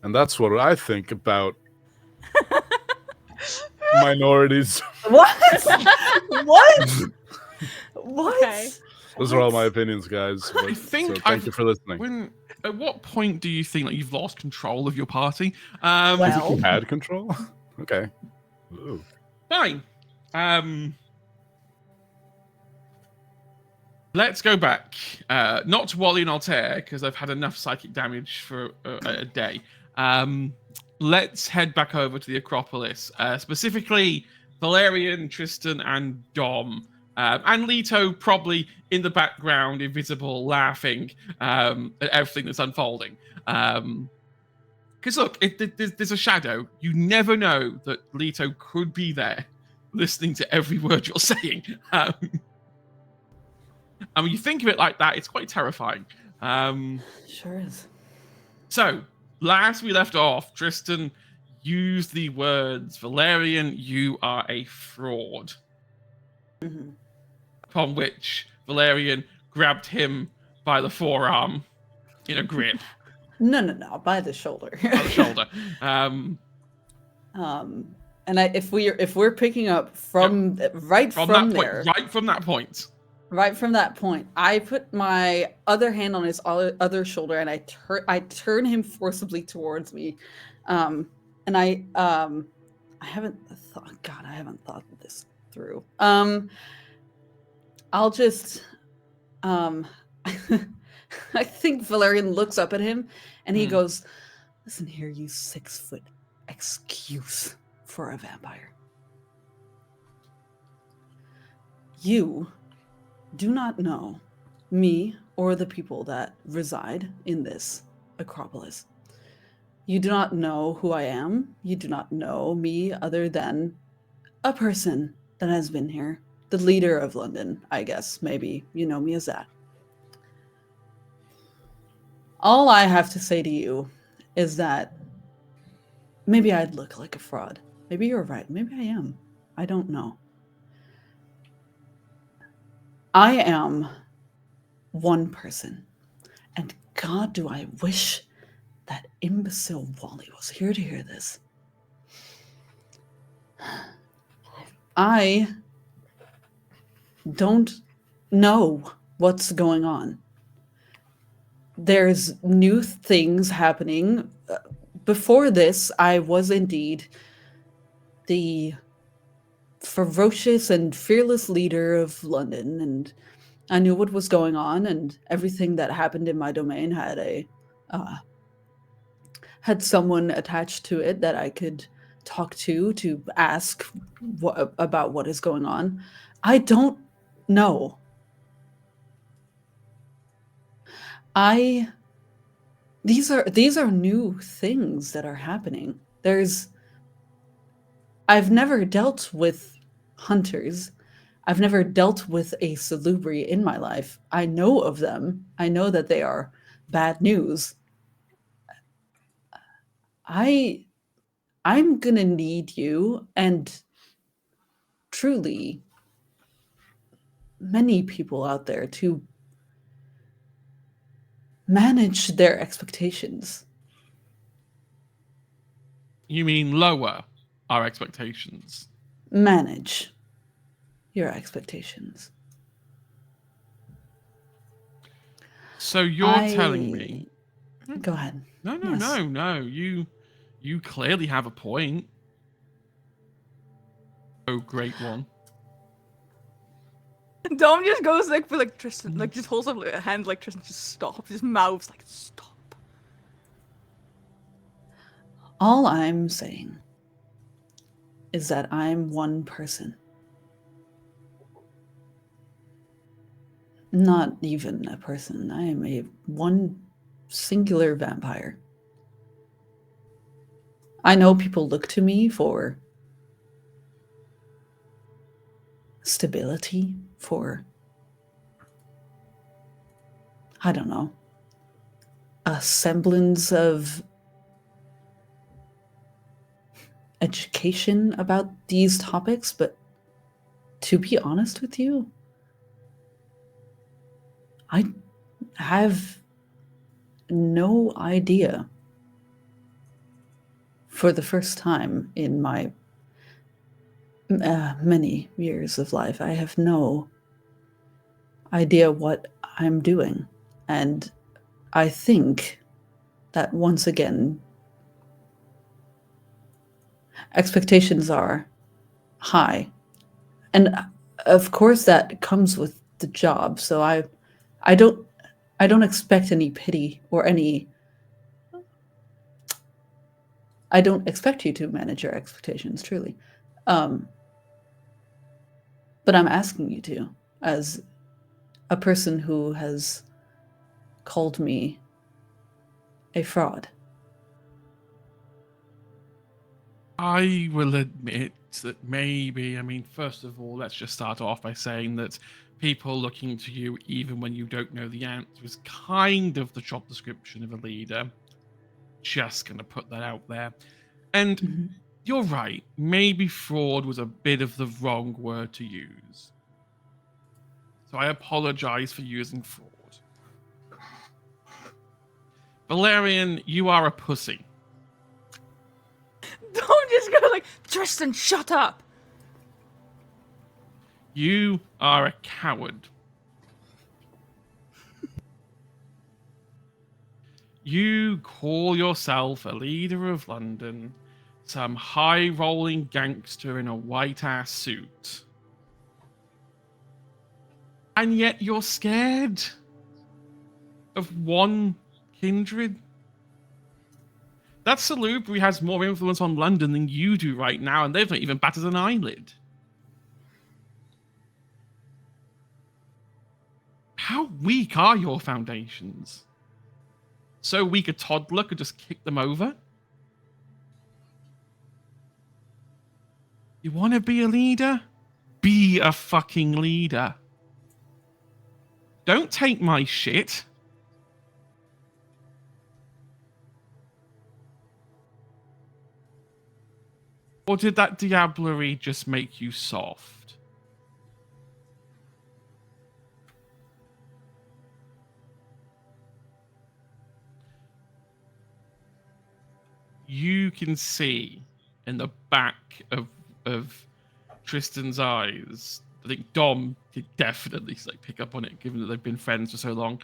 And that's what I think about minorities. What? What? What? Okay. Those are all my opinions, guys. I think so thank you for listening. At what point do you think that you've lost control of your party? Well- I think you had control. Okay. Ooh. Fine. Let's go back. Not to Wally and Altair, because I've had enough psychic damage for a day. Let's head back over to the Acropolis. Specifically, Valerian, Tristan, and Dom. And Leto probably in the background, invisible, laughing at everything that's unfolding. Because look, there's a shadow. You never know that Leto could be there, listening to every word you're saying. And when you think of it like that, it's quite terrifying. Sure is. So, last we left off, Tristan used the words, Valerian, you are a fraud. Mhm. Upon which Valerian grabbed him by the forearm in a grip. No, by the shoulder. By the shoulder. And if we're picking up from right from that there, point, right from that point. right from that point, I put my other hand on his other shoulder and I turn him forcibly towards me, and I haven't thought this through. I'll just I think Valerian looks up at him and he goes, "Listen here, you 6-foot excuse for a vampire. You do not know me or the people that reside in this Acropolis. You do not know who I am. You do not know me other than a person that has been here. The leader of London, I guess. Maybe you know me as that. All I have to say to you is that maybe I'd look like a fraud. Maybe you're right. Maybe I am. I don't know. I am one person. And God, do I wish that imbecile Wally was here to hear this. I don't know what's going on. There's new things happening. Before this, I was indeed the ferocious and fearless leader of London, and I knew what was going on, and everything that happened in my domain had someone attached to it that I could talk to ask about what is going on. I don't know. These are new things that are happening. I've never dealt with hunters. I've never dealt with a salubri in my life. I know of them. I know that they are bad news. I'm gonna need you, and truly many people out there, to manage their expectations. You mean lower our expectations? Manage your expectations. So you're telling me? Go ahead. No. Yes. You clearly have a point. Oh, great one. Dom just goes like Tristan, like just holds up a hand like Tristan, just stop. His mouth's like stop. All I'm saying is that I'm one person. Not even a person. I am one singular vampire. I know people look to me for stability, for, I don't know, a semblance of education about these topics, but to be honest with you, I have no idea, for the first time in my many years of life, I have no idea what I'm doing. And I think that once again, expectations are high. And of course that comes with the job. So I don't expect any pity or any. I don't expect you to manage your expectations, truly. But I'm asking you to, as a person who has called me a fraud. I will admit that maybe, I mean, first of all, let's just start off by saying that people looking to you, even when you don't know the answer, is kind of the job description of a leader. Just going to put that out there. And you're right, maybe fraud was a bit of the wrong word to use. So I apologize for using fraud. Valerian, you are a pussy. Don't just go like, Tristan, shut up. You are a coward. You call yourself a leader of London, some high-rolling gangster in a white-ass suit. And yet you're scared of one kindred? That Salubri has more influence on London than you do right now, and they've not even batted an eyelid. How weak are your foundations? So weak a toddler could just kick them over? You want to be a leader? Be a fucking leader. Don't take my shit. Or did that diablerie just make you soft? You can see in the back of Tristan's eyes, I think Dom could definitely pick up on it, given that they've been friends for so long.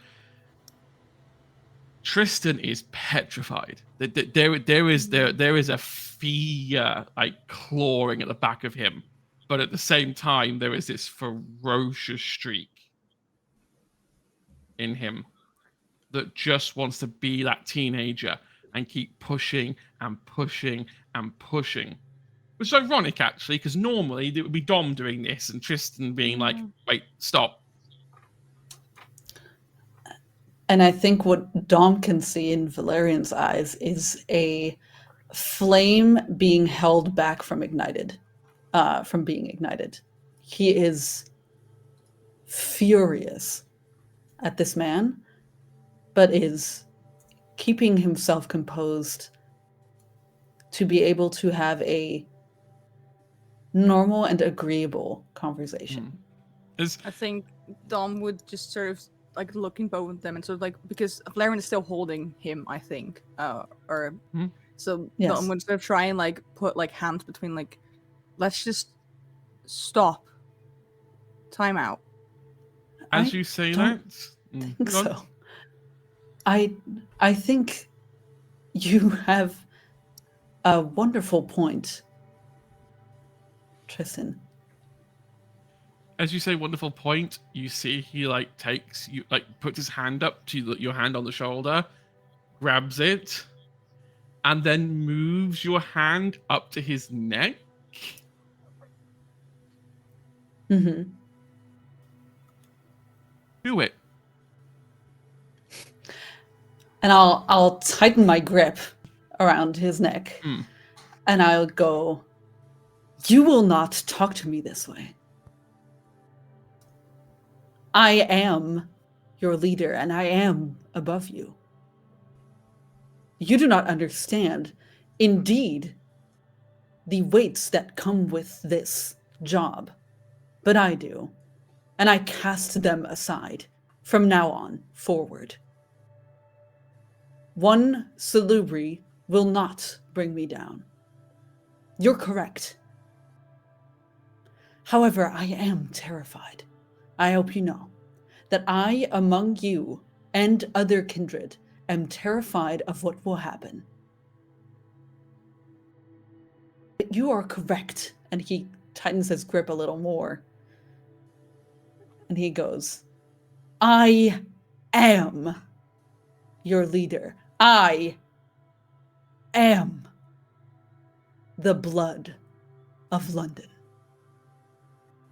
Tristan is petrified. There is a fear clawing at the back of him, but at the same time there is this ferocious streak in him that just wants to be that teenager and keep pushing and pushing and pushing. Which is ironic, actually, because normally it would be Dom doing this and Tristan being like, wait, stop. And I think what Dom can see in Valerian's eyes is a flame being held back from being ignited. He is furious at this man, but is keeping himself composed to be able to have a normal and agreeable conversation. I think Dom would just sort of look in both of them and sort of because Valerian is still holding him, I think, so Yes. Dom would sort of try and put hands between let's just stop, time out. As you say that, I think so. I think you have a wonderful point, Tristan. As you say, wonderful point. You see, he takes you, puts his hand up to your hand on the shoulder, grabs it, and then moves your hand up to his neck. Mm-hmm. Do it. And I'll tighten my grip around his neck, and I'll go, "You will not talk to me this way. I am your leader, and I am above you. You do not understand, indeed, the weights that come with this job, but I do, and I cast them aside from now on forward. One salubri will not bring me down. You're correct. However, I am terrified. I hope you know that I, among you and other kindred, am terrified of what will happen. But you are correct. And he tightens his grip a little more. And he goes, I am your leader. I am the blood of London.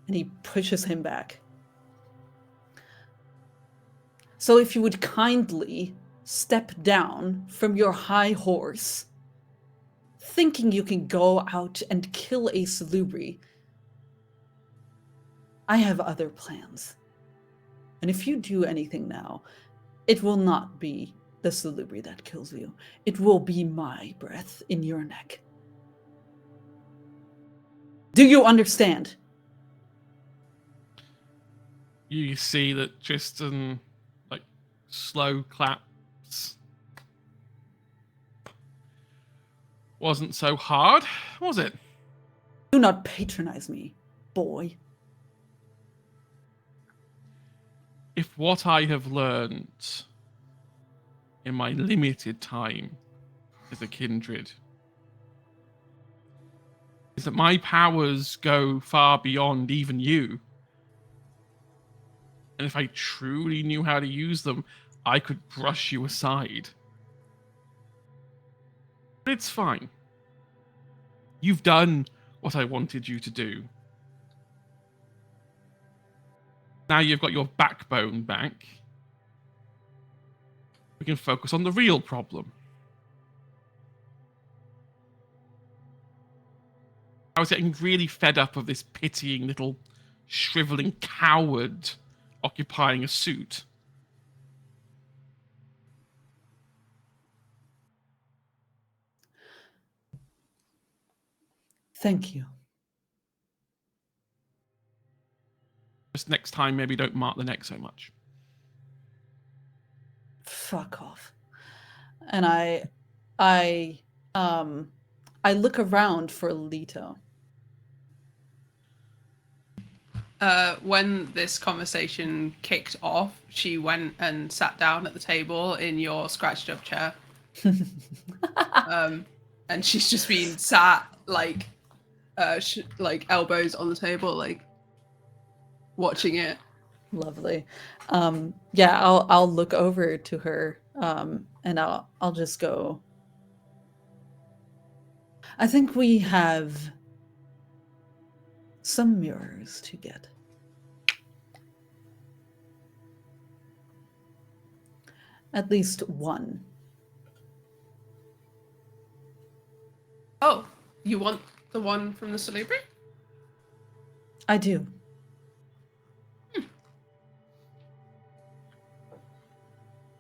And he pushes him back. So if you would kindly step down from your high horse, thinking you can go out and kill a salubri, I have other plans. And if you do anything now, it will not be the salubri that kills you. It will be my breath in your neck. Do you understand? You see that Tristan, slow claps. Wasn't so hard, was it? Do not patronize me, boy. If what I have learned in my limited time as a kindred is that my powers go far beyond even you. And if I truly knew how to use them, I could brush you aside. But it's fine. You've done what I wanted you to do. Now you've got your backbone back. We can focus on the real problem. I was getting really fed up of this pitying little shriveling coward occupying a suit. Thank you. Just next time, maybe don't mark the neck so much. Fuck off. And I look around for Leto. When this conversation kicked off, she went and sat down at the table in your scratched up chair. And she's just been sat like elbows on the table, like watching it. Lovely. Yeah, I'll look over to her, and I'll just go. I think we have some mirrors to get. At least one. Oh, you want the one from the salubri? I do.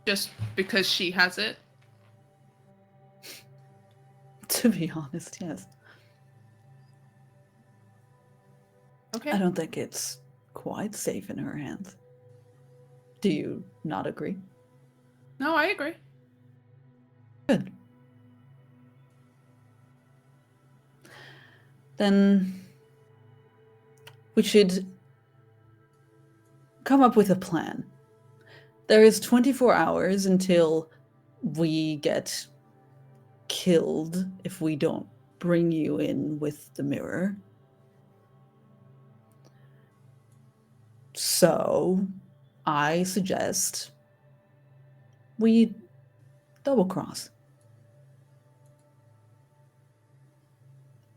Just because she has it? To be honest, yes. Okay. I don't think it's quite safe in her hands. Do you not agree? No, I agree. Good. Then we should come up with a plan. There is 24 hours until we get killed if we don't bring you in with the mirror. So I suggest we double cross.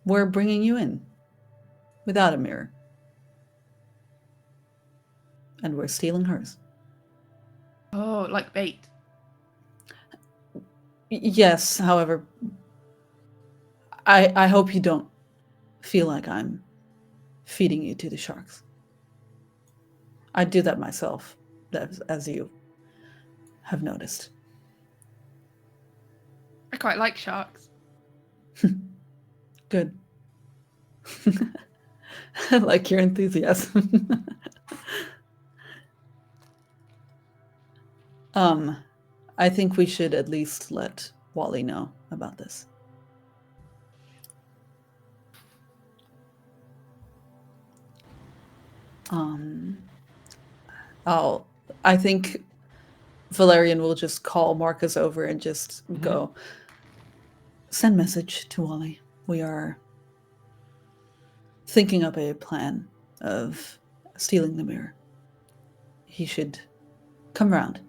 We're bringing you in without a mirror. And we're stealing hers. Oh, like bait. Yes, however, I hope you don't feel like I'm feeding you to the sharks. I do that myself, as you have noticed. I quite like sharks. Good. I like your enthusiasm. I think we should at least let Wally know about this. I think Valerian will just call Marcus over and just go, send message to Wally. We are thinking up a plan of stealing the mirror. He should come round.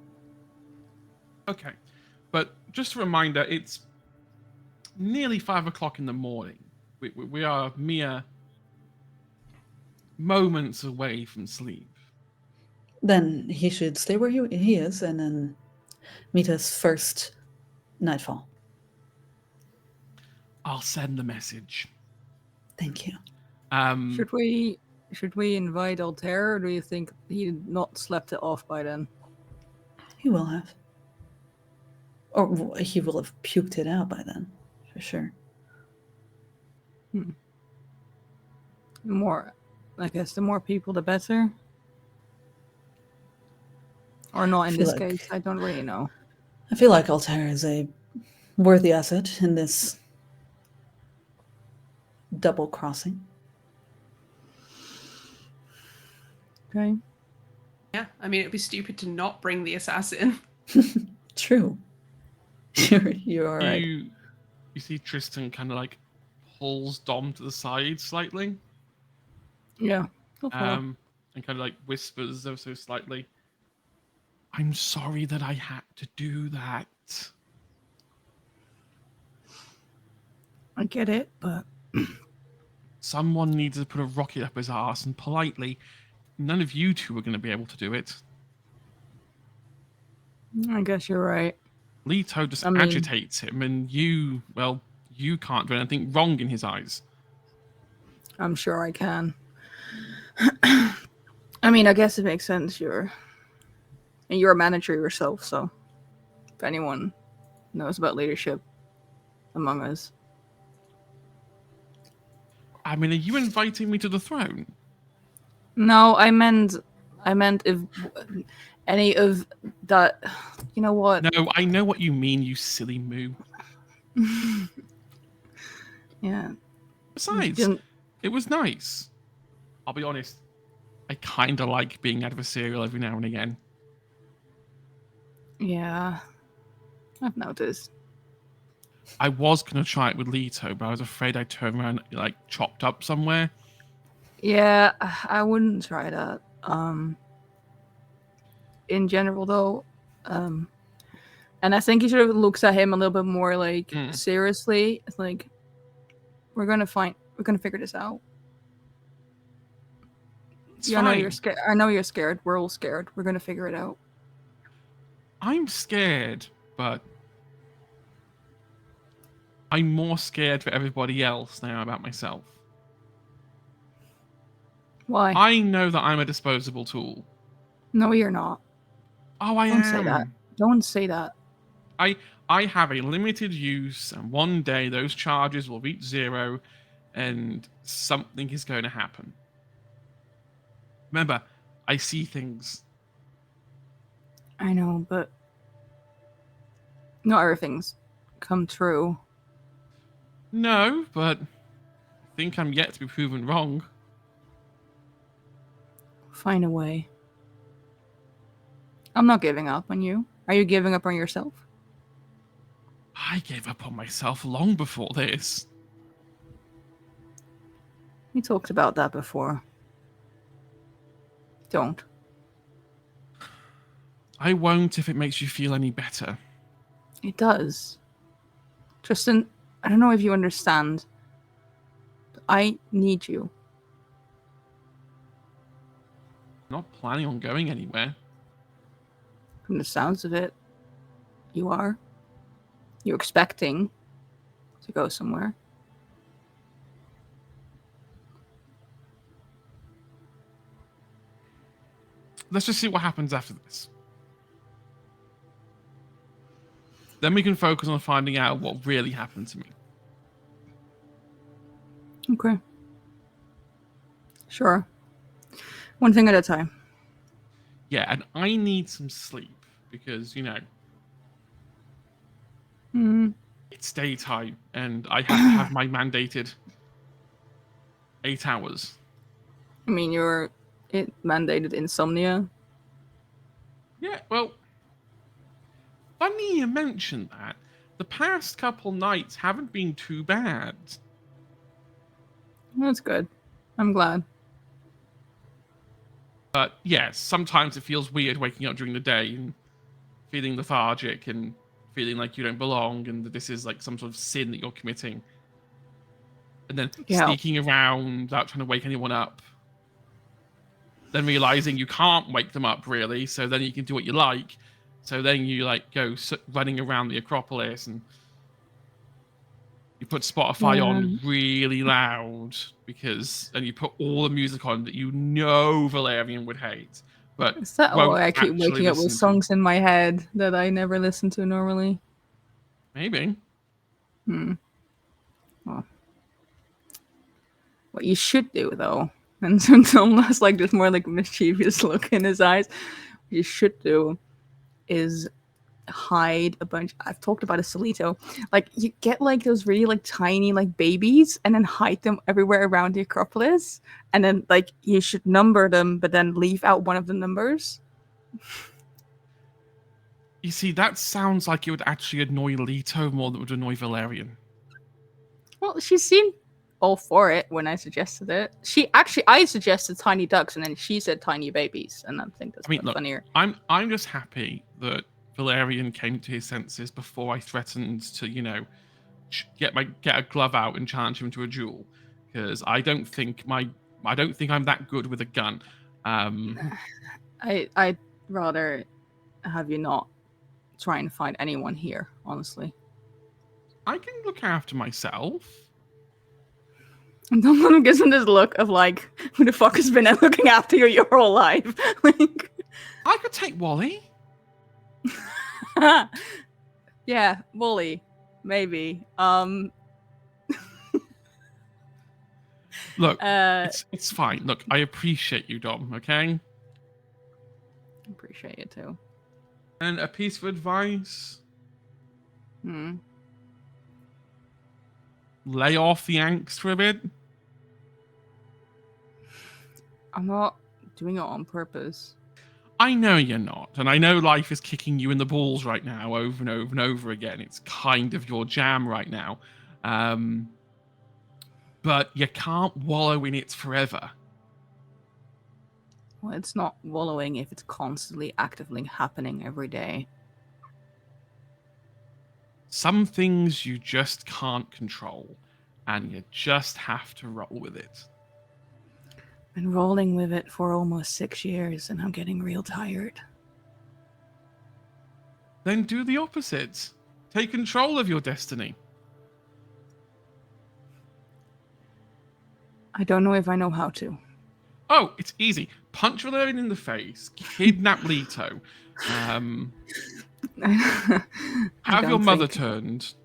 Okay. But just a reminder, it's nearly 5 o'clock in the morning. We are mere moments away from sleep. Then he should stay where he is and then meet us first nightfall. I'll send the message. Thank you. Should we invite Altair, or do you think he'd not slept it off by then? He will have. Or he will have puked it out by then, for sure. I guess the more people, the better. Or not in this case, I don't really know. I feel like Altair is a worthy asset in this double crossing. Okay. Yeah, I mean, it'd be stupid to not bring the assassin. True. You're all right. You see Tristan kind of like pulls Dom to the side slightly. Yeah. And kind of like whispers ever so slightly, I'm sorry that I had to do that. I get it, but Someone needs to put a rocket up his arse, and politely, none of you two are going to be able to do it. I guess you're right. Leto just agitates him, and you can't do anything wrong in his eyes. I'm sure I can. I mean, I guess it makes sense. You're a manager yourself, so if anyone knows about leadership among us. I mean, are you inviting me to the throne? No, I meant if any of that. You know what? No, I know what you mean, you silly moo. Yeah. Besides, it was nice. I'll be honest. I kind of like being adversarial every now and again. Yeah, I've noticed. I was going to try it with Leto, but I was afraid I'd turn around like chopped up somewhere. Yeah, I wouldn't try that. In general, though, and I think he sort of looks at him a little bit more like seriously. It's like we're gonna figure this out. I know you're scared. I know you're scared. We're all scared. We're gonna figure it out. I'm scared, but I'm more scared for everybody else now about myself. Why? I know that I'm a disposable tool. No, you're not. Oh, I Don't am. say that. Don't say that. I have a limited use, and one day those charges will reach 0, and something is going to happen. Remember, I see things. I know, but not everything's come true. No, but I think I'm yet to be proven wrong. Find a way. I'm not giving up on you. Are you giving up on yourself? I gave up on myself long before this. We talked about that before. Don't. I won't if it makes you feel any better. It does. Tristan, I don't know if you understand. But I need you. Not planning on going anywhere. From the sounds of it, you are. You're expecting to go somewhere. Let's just see what happens after this. Then we can focus on finding out what really happened to me. Okay. Sure. One thing at a time. Yeah, and I need some sleep because, Mm. It's daytime, and I have to have my mandated 8 hours. I mean, it mandated insomnia. Yeah, well, funny you mentioned that. The past couple nights haven't been too bad. That's good. I'm glad. But yes, sometimes it feels weird waking up during the day and feeling lethargic and feeling like you don't belong and that this is like some sort of sin that you're committing. And then Yeah. sneaking around without trying to wake anyone up. Then realizing you can't wake them up really, so then you can do what you like. So then you like go running around the Acropolis and you put Spotify on really loud and you put all the music on that you know Valerian would hate. But Is that won't why I keep actually waking up with listen to. songs in my head that I never listen to normally? Maybe. Well, what you should do though, and Tom has like this more like mischievous look in his eyes. What you should do is hide a bunch. I've talked about a Solito. Like you get like those really like tiny like babies and then hide them everywhere around the Acropolis, and then like you should number them, but then leave out one of the numbers. You see, that sounds like it would actually annoy Leto more than it would annoy Valerian. Well, she seemed all for it when I suggested it. I suggested tiny ducks, and then she said tiny babies, and I think that's look, funnier. I'm just happy that Valerian came to his senses before I threatened to, get a glove out and challenge him to a duel, because I don't think I'm that good with a gun. I'd rather have you not try and find anyone here, honestly. I can look after myself. And someone gives him this look of like, who the fuck has been looking after you your whole life? Like, I could take Wally. yeah, Wally, maybe. Look, it's fine. Look, I appreciate you, Dom. Okay. Appreciate it too. And a piece of advice: lay off the angst for a bit. I'm not doing it on purpose. I know you're not, and I know life is kicking you in the balls right now, over and over and over again. It's kind of your jam right now, but you can't wallow in it forever. Well, it's not wallowing if it's constantly, actively happening every day. Some things you just can't control, and you just have to roll with it. Been rolling with it for almost 6 years, and I'm getting real tired. Then do the opposite. Take control of your destiny. I don't know if I know how to. Oh, it's easy. Punch Valerian in the face, kidnap Leto, have your mother turned.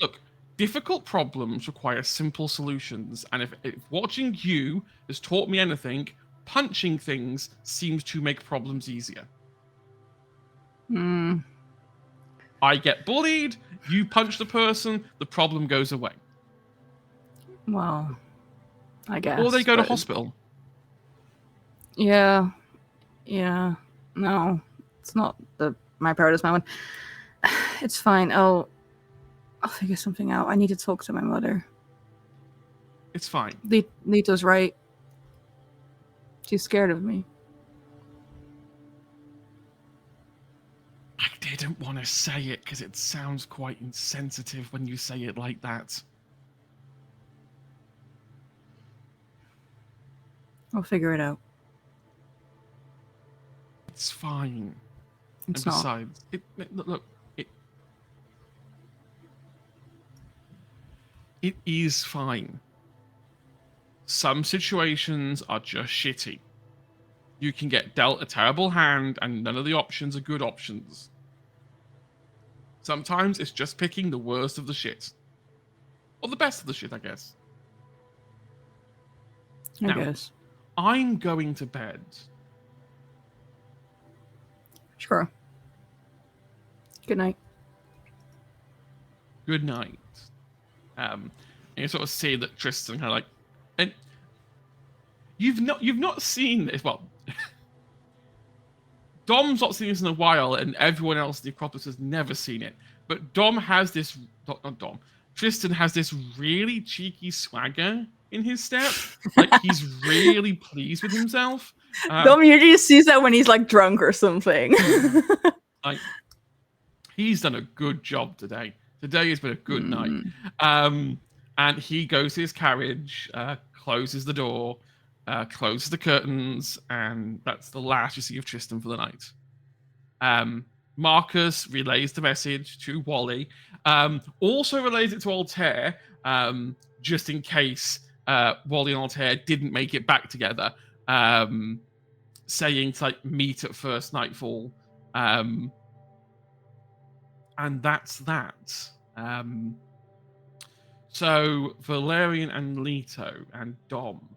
Look, difficult problems require simple solutions, and if watching you has taught me anything, punching things seems to make problems easier. I get bullied, you punch the person, the problem goes away. Well, I guess. Or they go to hospital. Yeah. No, it's not my priority moment. It's fine. I'll figure something out. I need to talk to my mother. It's fine. Lito's right. She's scared of me. I didn't want to say it because it sounds quite insensitive when you say it like that. I'll figure it out. It's fine. It's and not. Besides, it is fine. Some situations are just shitty. You can get dealt a terrible hand and none of the options are good options. Sometimes it's just picking the worst of the shit. Or the best of the shit, I guess. I guess. I'm going to bed. Sure. Good night. Good night. And you sort of see that Tristan kind of like, and you've not seen this. Well, Dom's not seen this in a while, and everyone else in the Acropolis has never seen it. But Dom has this. Not Dom. Tristan has this really cheeky swagger in his step. Like he's really pleased with himself. Dom usually sees that when he's like drunk or something. Like he's done a good job today. Today has been a good night. And he goes to his carriage, closes the door, closes the curtains, and that's the last you see of Tristan for the night. Marcus relays the message to Wally. Also relays it to Altair, just in case Wally and Altair didn't make it back together, saying to like meet at first nightfall. And that's that. So Valerian and Leto and Dom.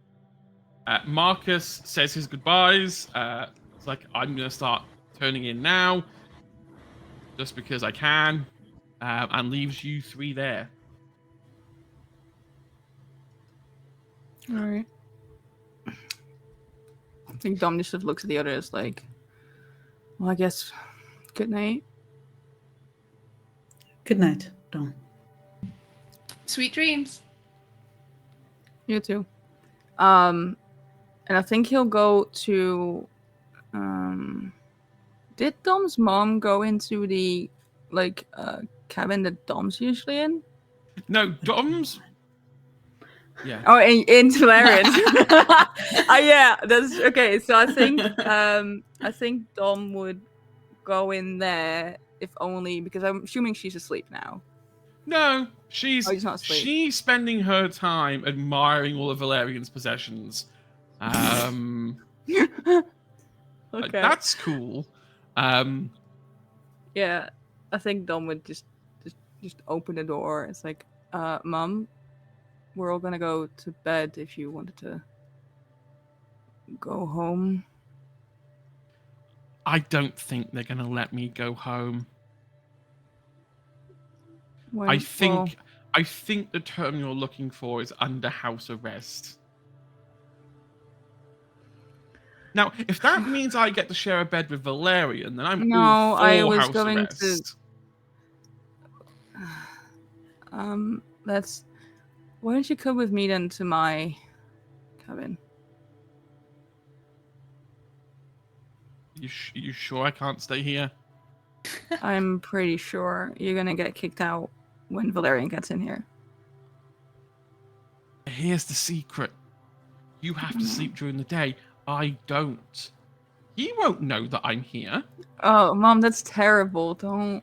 Marcus says his goodbyes. It's like, I'm going to start turning in now, just because I can, and leaves you three there. All right. I think Dom just sort of looks at the others like, well, I guess good night. Good night, Dom. Sweet dreams. You too. And I think he'll go to. Did Dom's mom go into the cabin that Dom's usually in? No, Dom's. Yeah. Oh, in Valerian. Yeah, that's okay. So I think Dom would go in there if only because I'm assuming she's asleep now. No, she's he's not asleep. She's spending her time admiring all of Valerian's possessions. Okay. That's cool. Yeah, I think Dom would just open the door. It's like, Mom, we're all gonna go to bed if you wanted to go home. I don't think they're gonna let me go home. Well, I think the term you're looking for is under house arrest. Now, if that means I get to share a bed with Valerian, then I'm all for I was house going arrest. to. Why don't you come with me then to my cabin? You sure I can't stay here? I'm pretty sure you're gonna get kicked out when Valerian gets in here. Here's the secret. You have to sleep during the day. I don't. He won't know that I'm here. Oh, Mom, that's terrible. Don't.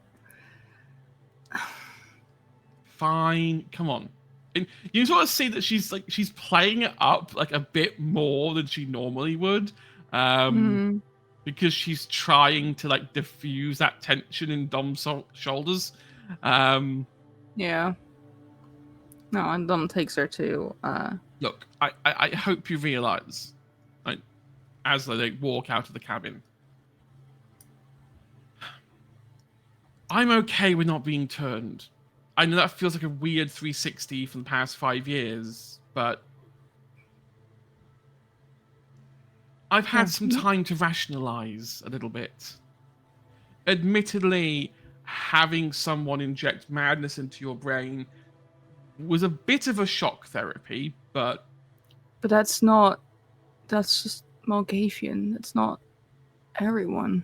Fine. Come on. And you sort of see that she's playing it up like a bit more than she normally would. Because she's trying to like diffuse that tension in Dom's shoulders. Yeah. No, and Dom takes her to. Look, I hope you realize, like, as they walk out of the cabin, I'm okay with not being turned. I know that feels like a weird 360 from the past 5 years, but I've had some time to rationalize a little bit. Admittedly, having someone inject madness into your brain was a bit of a shock therapy, but that's just Malgathian. That's not everyone.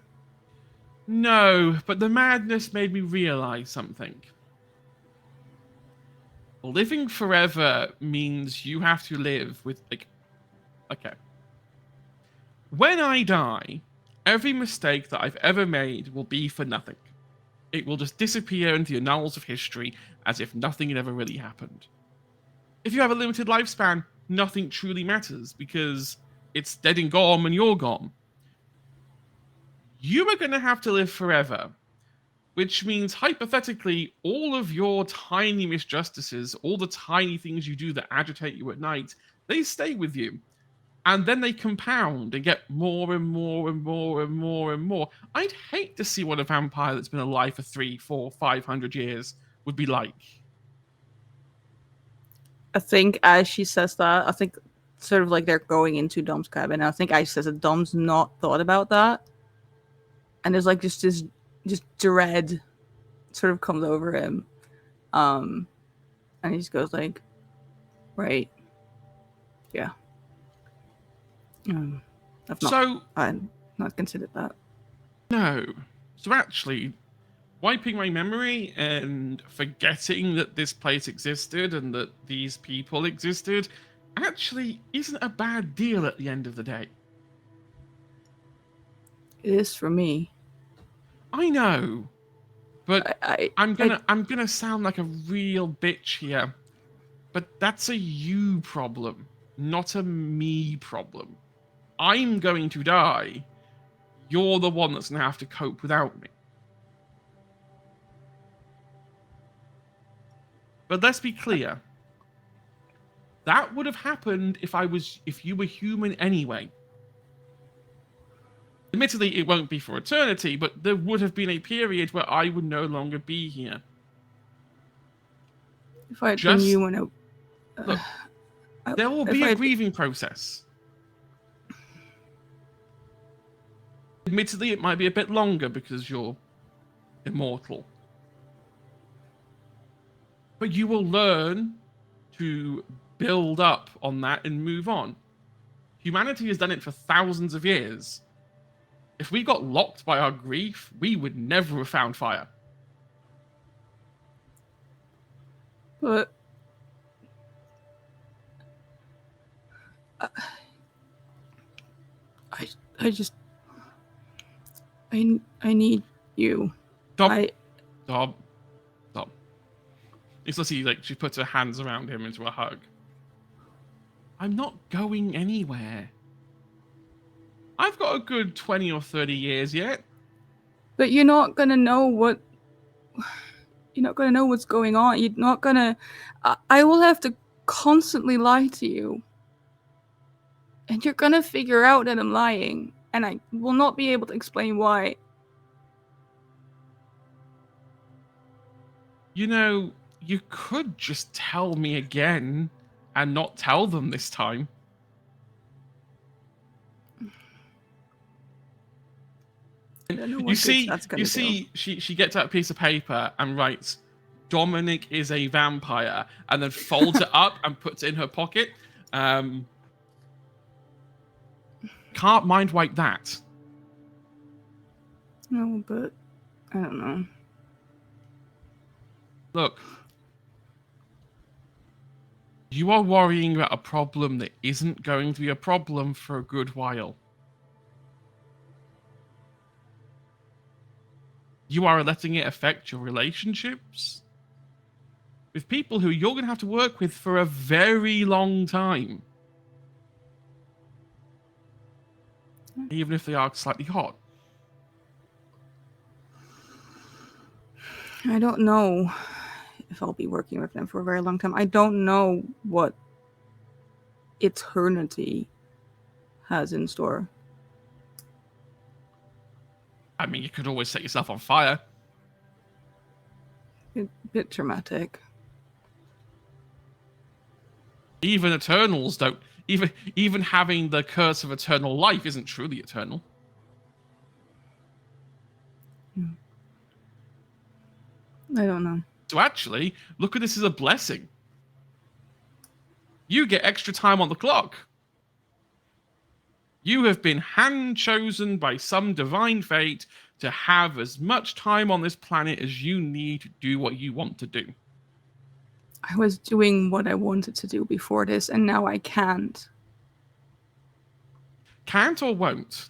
No, but the madness made me realize something. Living forever means you have to live with, okay. When I die, every mistake that I've ever made will be for nothing. It will just disappear into the annals of history as if nothing had ever really happened. If you have a limited lifespan, nothing truly matters because it's dead and gone and you're gone. You are going to have to live forever, which means hypothetically all of your tiny misjustices, all the tiny things you do that agitate you at night, they stay with you. and then they compound and get more and more and more and more and more. I'd hate to see what a vampire that's been alive for 300, 400, 500 years would be like. I think as she says that, I think sort of like they're going into Dom's cabin. I think Ash says that Dom's not thought about that. And there's like just this dread sort of comes over him. And he just goes like, right. Yeah. I've not considered that. No. So actually, wiping my memory and forgetting that this place existed and that these people existed actually isn't a bad deal at the end of the day. It is for me. I know, but I'm I gonna sound like a real bitch here, but that's a you problem, not a me problem. I'm going to die. You're the one that's gonna have to cope without me. But let's be clear. That would have happened if you were human anyway. Admittedly, it won't be for eternity, but there would have been a period where I would no longer be here. If I had been you when look, there will be a grieving process. Admittedly, it might be a bit longer because you're immortal. But you will learn to build up on that and move on. Humanity has done it for thousands of years. If we got locked by our grief, we would never have found fire. But I need you. Stop. It's literally like she puts her hands around him into a hug. I'm not going anywhere. I've got a good 20 or 30 years yet. But you're not gonna know what. You're not gonna know what's going on. You're not gonna. I will have to constantly lie to you. And you're gonna figure out that I'm lying. And I will not be able to explain why. You know, you could just tell me again and not tell them this time. You see, she gets out a piece of paper and writes, Dominic is a vampire, and then folds it up and puts it in her pocket. Can't mind wipe that. No, but I don't know. Look, you are worrying about a problem that isn't going to be a problem for a good while. You are letting it affect your relationships with people who you're going to have to work with for a very long time. Even if they are slightly hot. I don't know if I'll be working with them for a very long time. I don't know what eternity has in store. I mean, you could always set yourself on fire. A bit dramatic. Even Eternals don't. Even having the curse of eternal life isn't truly eternal. I don't know. So actually, look at this as a blessing. You get extra time on the clock. You have been hand-chosen by some divine fate to have as much time on this planet as you need to do what you want to do. I was doing what I wanted to do before this, and now I can't. Can't or won't?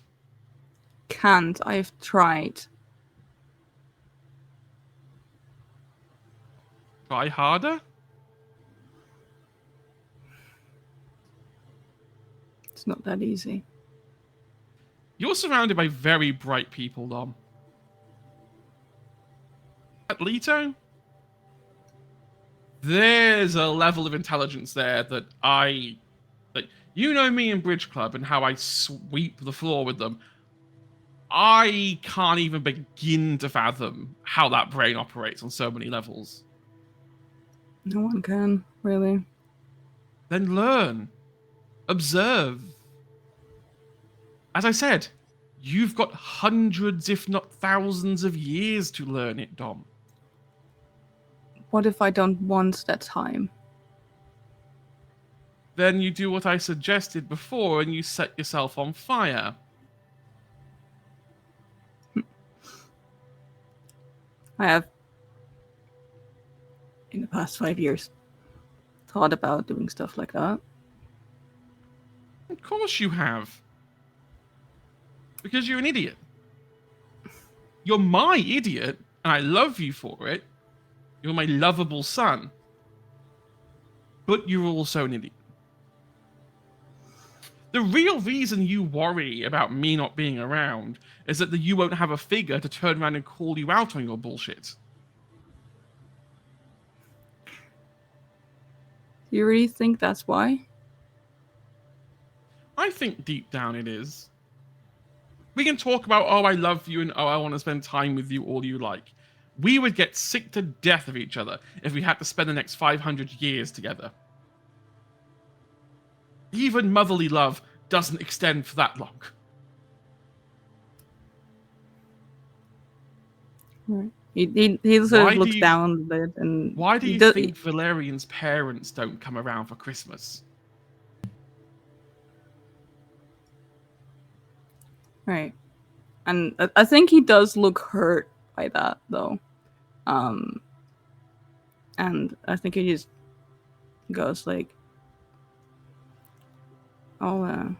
Can't. I've tried. Try harder? It's not that easy. You're surrounded by very bright people, Dom. At Leto, there's a level of intelligence there that You know me in Bridge Club and how I sweep the floor with them. I can't even begin to fathom how that brain operates on so many levels. No one can, really. Then learn. Observe. As I said, you've got hundreds, if not thousands of years to learn it, Dom. What if I don't want that time? Then you do what I suggested before and you set yourself on fire. I have, in the past 5 years, thought about doing stuff like that. Of course you have. Because you're an idiot. You're my idiot, and I love you for it. You're my lovable son. But you're also an idiot. The real reason you worry about me not being around is that you won't have a figure to turn around and call you out on your bullshit. You really think that's why? I think deep down it is. We can talk about, oh, I love you and oh, I want to spend time with you, all you like. We would get sick to death of each other if we had to spend the next 500 years together. Even motherly love doesn't extend for that long. Right. He sort of looks down a bit and... Why do you think Valerian's parents don't come around for Christmas? Right. And I think he does look hurt by that, though. And I think he just goes like, "Oh, I'm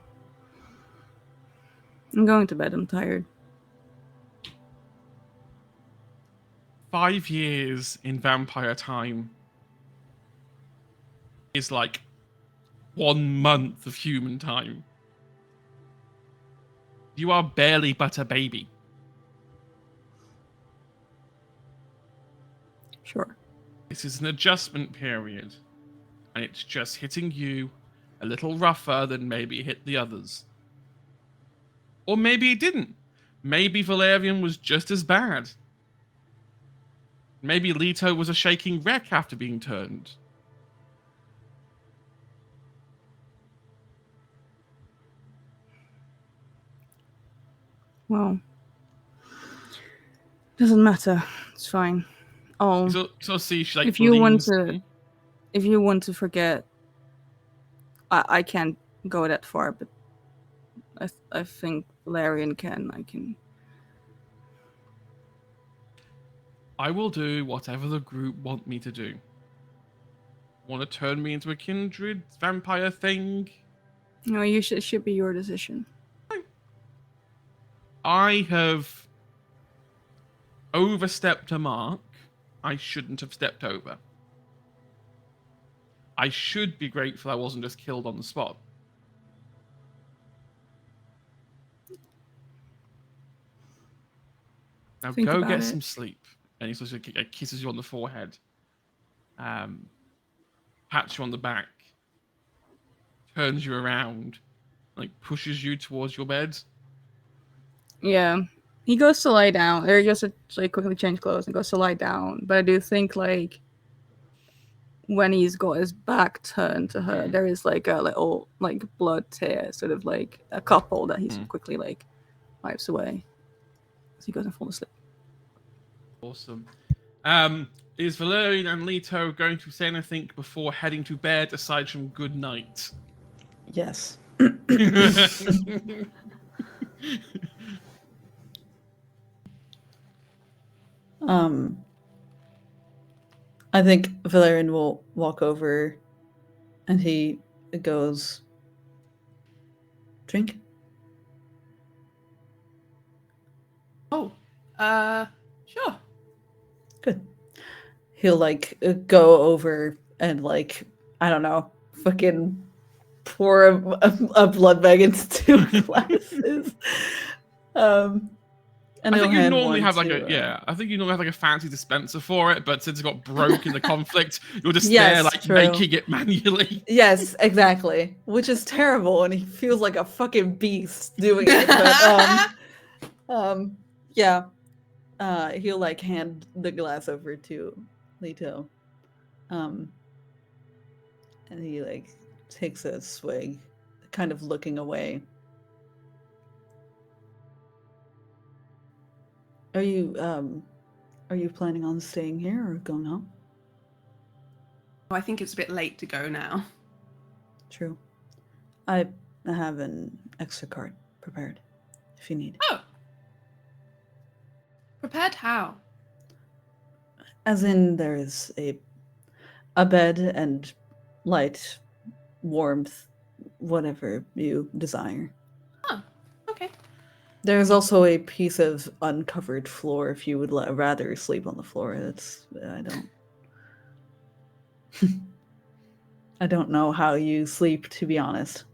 going to bed. I'm tired." 5 years in vampire time is like 1 month of human time. You are barely but a baby. Sure. This is an adjustment period, and it's just hitting you a little rougher than maybe it hit the others. Or maybe it didn't. Maybe Valerian was just as bad. Maybe Leto was a shaking wreck after being turned. Well, doesn't matter. It's fine. Oh, So see, she like if you want believes- to forget, I can't go that far, but I think Valerian can. I can. I will do whatever the group want me to do. Want to turn me into a kindred vampire thing? No, it should be your decision. I have overstepped a mark I shouldn't have stepped over. I should be grateful I wasn't just killed on the spot. Now Think go about get it. some sleep. And he sort of kisses you on the forehead. Pats you on the back. Turns you around. Like pushes you towards your bed. Yeah, he goes to lie down. Or he goes to like quickly change clothes and goes to lie down. But I do think like when he's got his back turned to her, there is like a little like blood tear, sort of like a couple that he quickly like wipes away as he goes and falls asleep. Awesome. Is Valerian and Leto going to say anything before heading to bed aside from good night? Yes. I think Valerian will walk over and he goes, "Drink?" Oh, sure. Good. He'll like go over and like, I don't know, fucking pour a blood bag into 2 glasses. And I he'll think you hand normally one have like to, I think you normally have like a fancy dispenser for it, but since it got broke in the conflict, you're just Yes, there like true. making it manually. Yes, exactly. Which is terrible, and he feels like a fucking beast doing it. But yeah. He'll like hand the glass over to Leto. And he like takes a swig, kind of looking away. Are you planning on staying here or going home? I think it's a bit late to go now. True. I have an extra card prepared if you need. Oh. Prepared how? As in there is a bed and light, warmth, whatever you desire. Oh, okay. There's also a piece of uncovered floor if you would rather sleep on the floor. I don't know how you sleep, to be honest.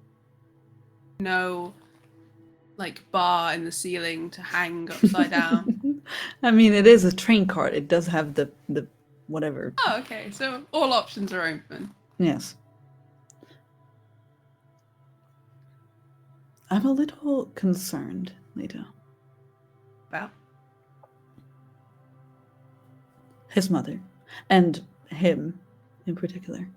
No, like, bar in the ceiling to hang upside down. I mean, it is a train cart. It does have the whatever. Oh, okay. So all options are open. Yes. I'm a little concerned, Leto. About? His mother. And him in particular.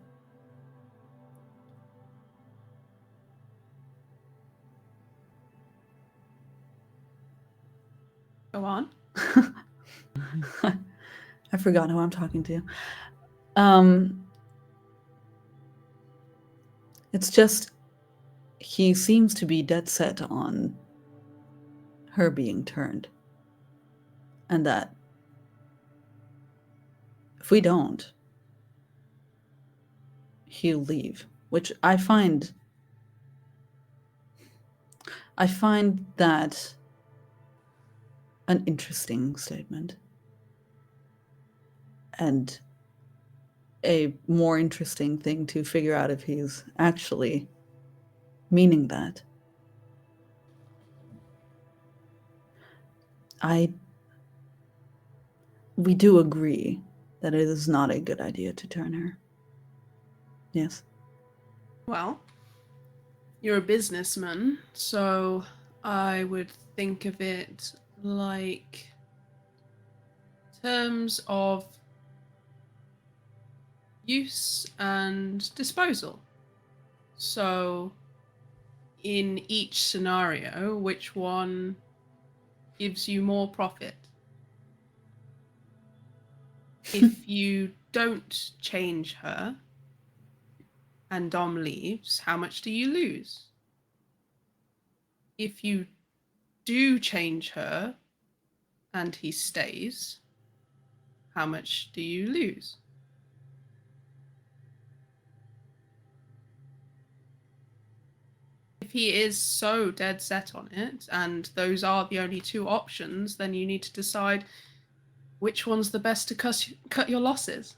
Go on. I forgot who I'm talking to. It's just he seems to be dead set on her being turned. And that if we don't, he'll leave, which I find that an interesting statement. And a more interesting thing to figure out if he's actually meaning that. We do agree that it is not a good idea to turn her. Yes? Well, you're a businessman, so I would think of it like terms of use and disposal. So in each scenario, which one gives you more profit? If you don't change her and Dom leaves, how much do you lose? If you do change her and he stays, how much do you lose? If he is so dead set on it and those are the only two options, then you need to decide which one's the best to cut your losses.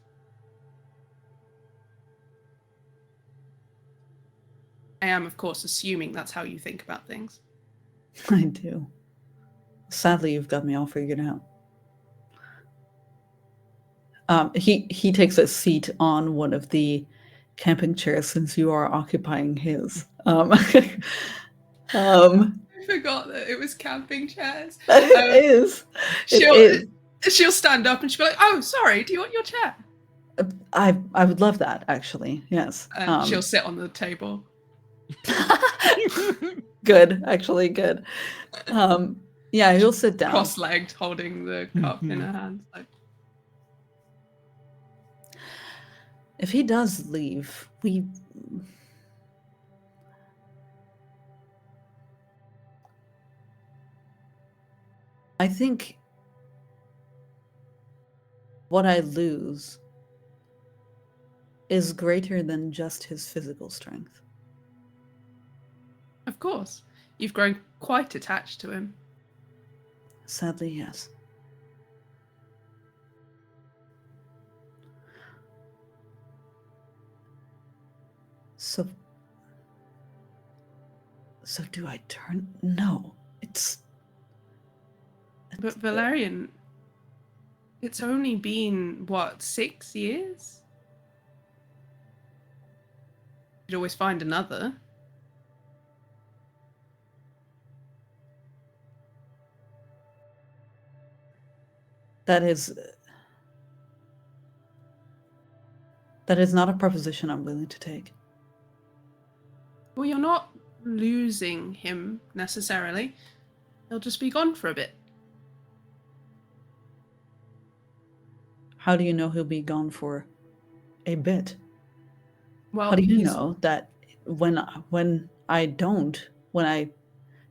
I am, of course, assuming that's how you think about things. I do. Sadly, you've got me all figured out. He takes a seat on one of the camping chairs since you are occupying his. I forgot that it was camping chairs. It is. She'll stand up and she'll be like, "Oh, sorry, do you want your chair?" I would love that, actually. Yes. And she'll sit on the table. Good, actually, good. Yeah, he'll sit down. Cross-legged, holding the cup in her hands. Like... If he does leave, I think what I lose is greater than just his physical strength. Of course. You've grown quite attached to him. Sadly, yes. So do I turn? No, it's But Valerian, it's only been, what, 6 years? You'd always find another. That is not a proposition I'm willing to take. Well, you're not losing him necessarily. He'll just be gone for a bit. How do you know he'll be gone for a bit? Well, How do you know that when I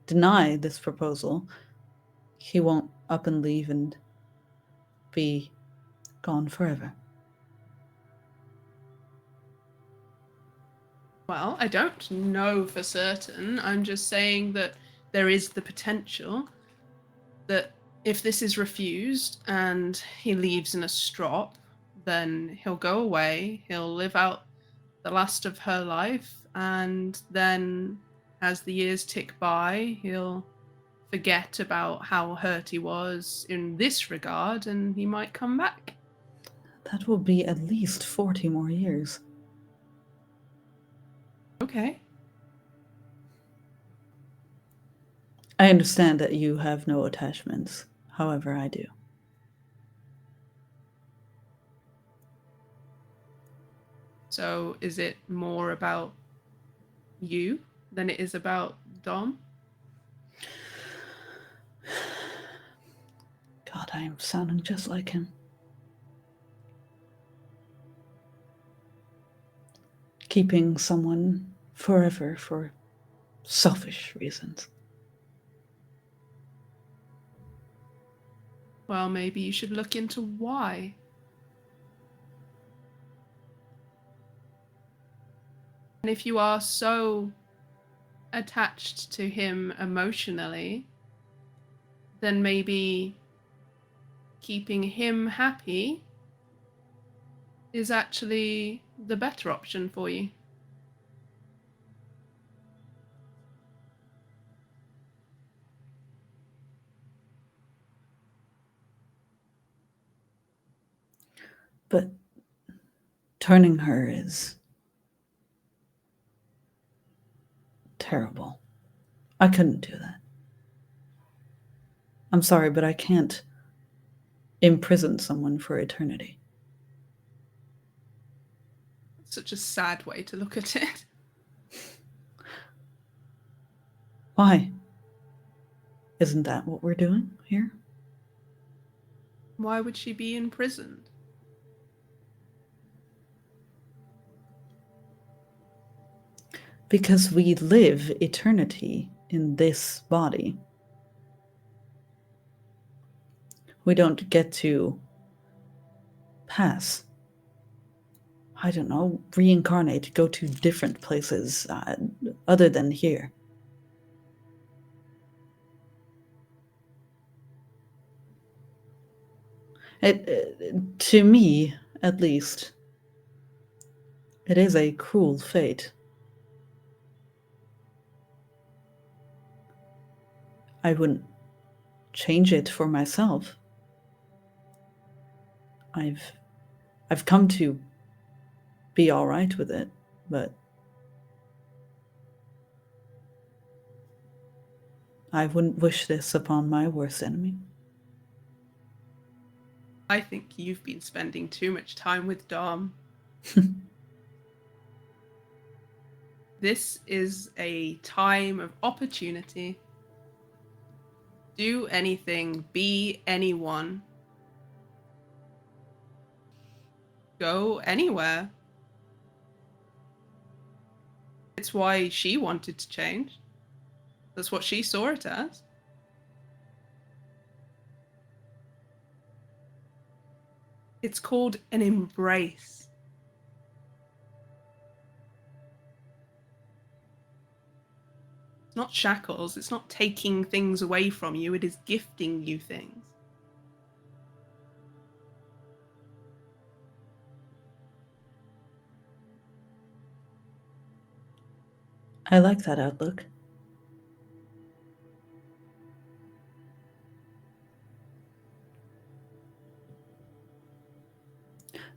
deny this proposal, he won't up and leave and be gone forever? Well, I don't know for certain. I'm just saying that there is the potential that if this is refused and he leaves in a strop, then he'll go away, he'll live out the last of her life, and then as the years tick by, he'll forget about how hurt he was in this regard, and he might come back. That will be at least 40 more years. Okay. I understand that you have no attachments. However, I do. So is it more about you than it is about Dom? God, I am sounding just like him. Keeping someone forever for selfish reasons. Well, maybe you should look into why. And if you are so attached to him emotionally, then maybe keeping him happy is actually the better option for you. But turning her is terrible. I couldn't do that. I'm sorry, but I can't imprison someone for eternity. Such a sad way to look at it. Why? Isn't that what we're doing here? Why would she be imprisoned? Because we live eternity in this body. We don't get to pass. I don't know, reincarnate, go to different places other than here. To me, at least, it is a cruel fate. I wouldn't change it for myself. I've come to be all right with it, but I wouldn't wish this upon my worst enemy. I think you've been spending too much time with Dom. This is a time of opportunity. Do anything, be anyone. Go anywhere. It's why she wanted to change. That's what she saw it as. It's called an embrace. It's not shackles. It's not taking things away from you. It is gifting you things. I like that outlook.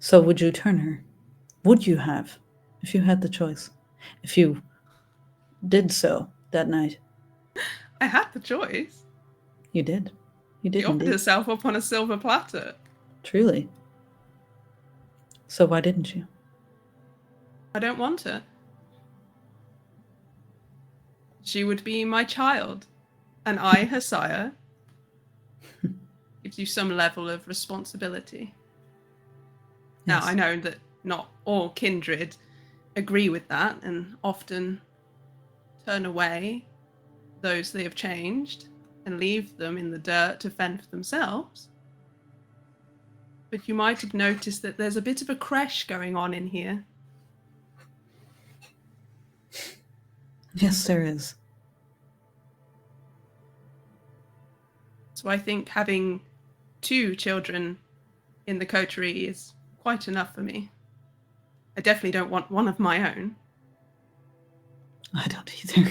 So would you turn her? Would you have, if you had the choice? If you did so that night? I had the choice. You did. You did She offered indeed. herself up on a silver platter. Truly. So why didn't you? I don't want her. She would be my child, and I, her sire, gives you some level of responsibility. Now, Yes. I know that not all kindred agree with that and often turn away those they have changed and leave them in the dirt to fend for themselves. But you might have noticed that there's a bit of a crash going on in here. Yes, there is. So I think having 2 children in the coterie is quite enough for me. I definitely don't want one of my own. I don't either.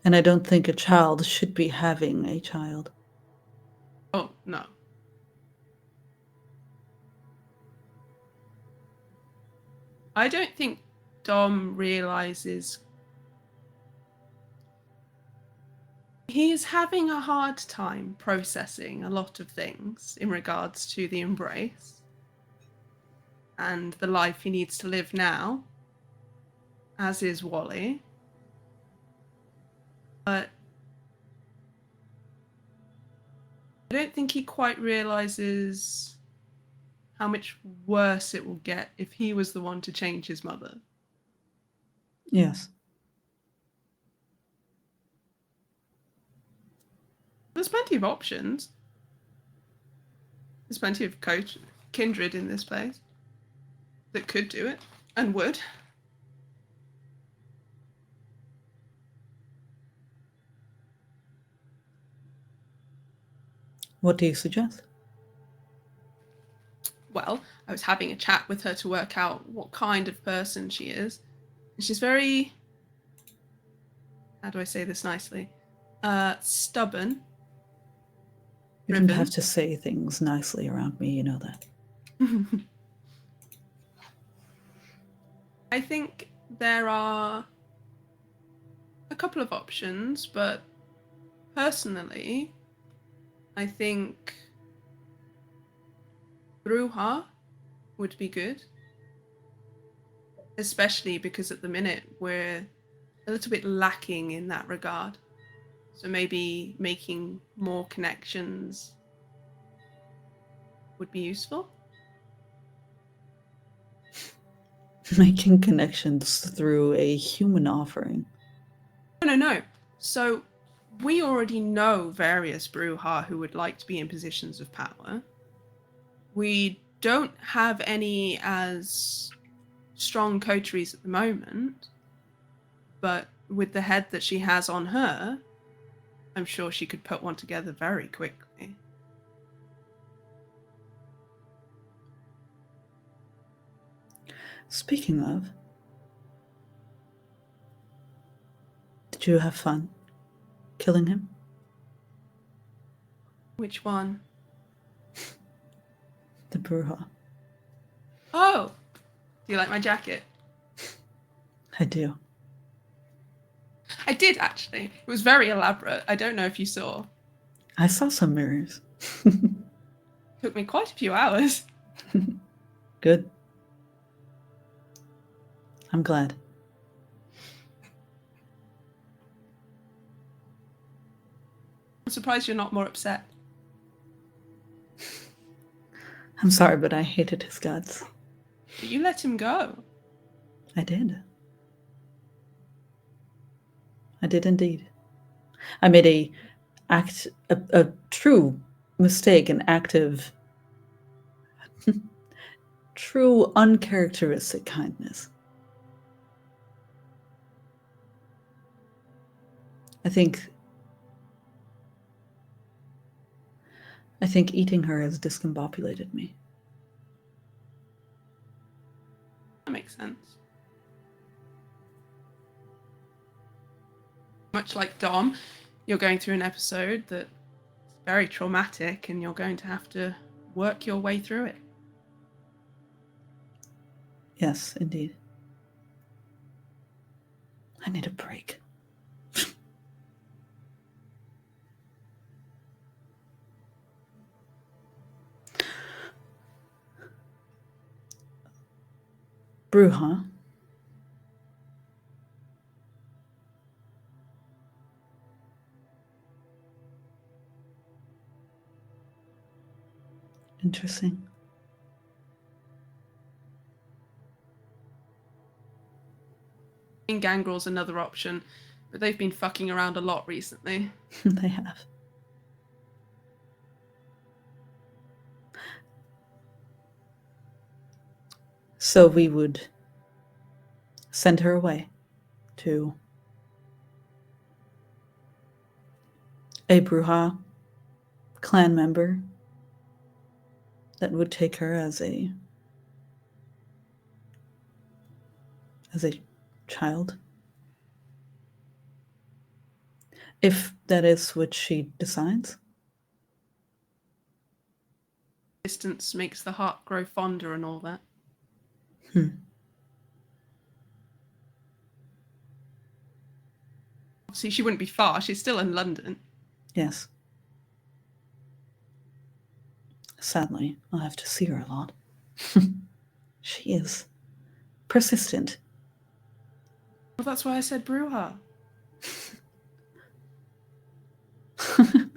And I don't think a child should be having a child. Oh, no. I don't think Dom realizes he's having a hard time processing a lot of things in regards to the embrace and the life he needs to live now, as is Wally. But I don't think he quite realizes how much worse it will get if he was the one to change his mother. Yes. There's plenty of options. There's plenty of kindred in this place that could do it and would. What do you suggest? Well, I was having a chat with her to work out what kind of person she is. And she's very, how do I say this nicely? Stubborn. You don't have to say things nicely around me, you know that. I think there are a couple of options, but personally, I think Bruja would be good. Especially because at the minute we're a little bit lacking in that regard. So maybe making more connections would be useful. Making connections through a human offering. No. So we already know various Bruja who would like to be in positions of power. We don't have any as strong coteries at the moment, but with the head that she has on her, I'm sure she could put one together very quickly. Speaking of, did you have fun killing him? Which one? The Bruja. Oh! Do you like my jacket? I do. I did, actually. It was very elaborate. I don't know if you saw. I saw some mirrors. Took me quite a few hours. Good. I'm glad. I'm surprised you're not more upset. I'm sorry, but I hated his guts. But you let him go. I did. I did indeed. I made a true mistake, an active, true uncharacteristic kindness. I think eating her has discombobulated me. That makes sense. Much like Dom, you're going through an episode that's very traumatic, and you're going to have to work your way through it. Yes, indeed. I need a break. Brew, huh? Interesting. Gangrel's another option, but they've been fucking around a lot recently. They have. So we would send her away to a Bruja clan member that would take her as a child. If that is what she decides. Distance makes the heart grow fonder and all that. Obviously, she wouldn't be far. She's still in London. Yes. Sadly, I'll have to see her a lot. She is persistent. Well, that's why I said Bruja.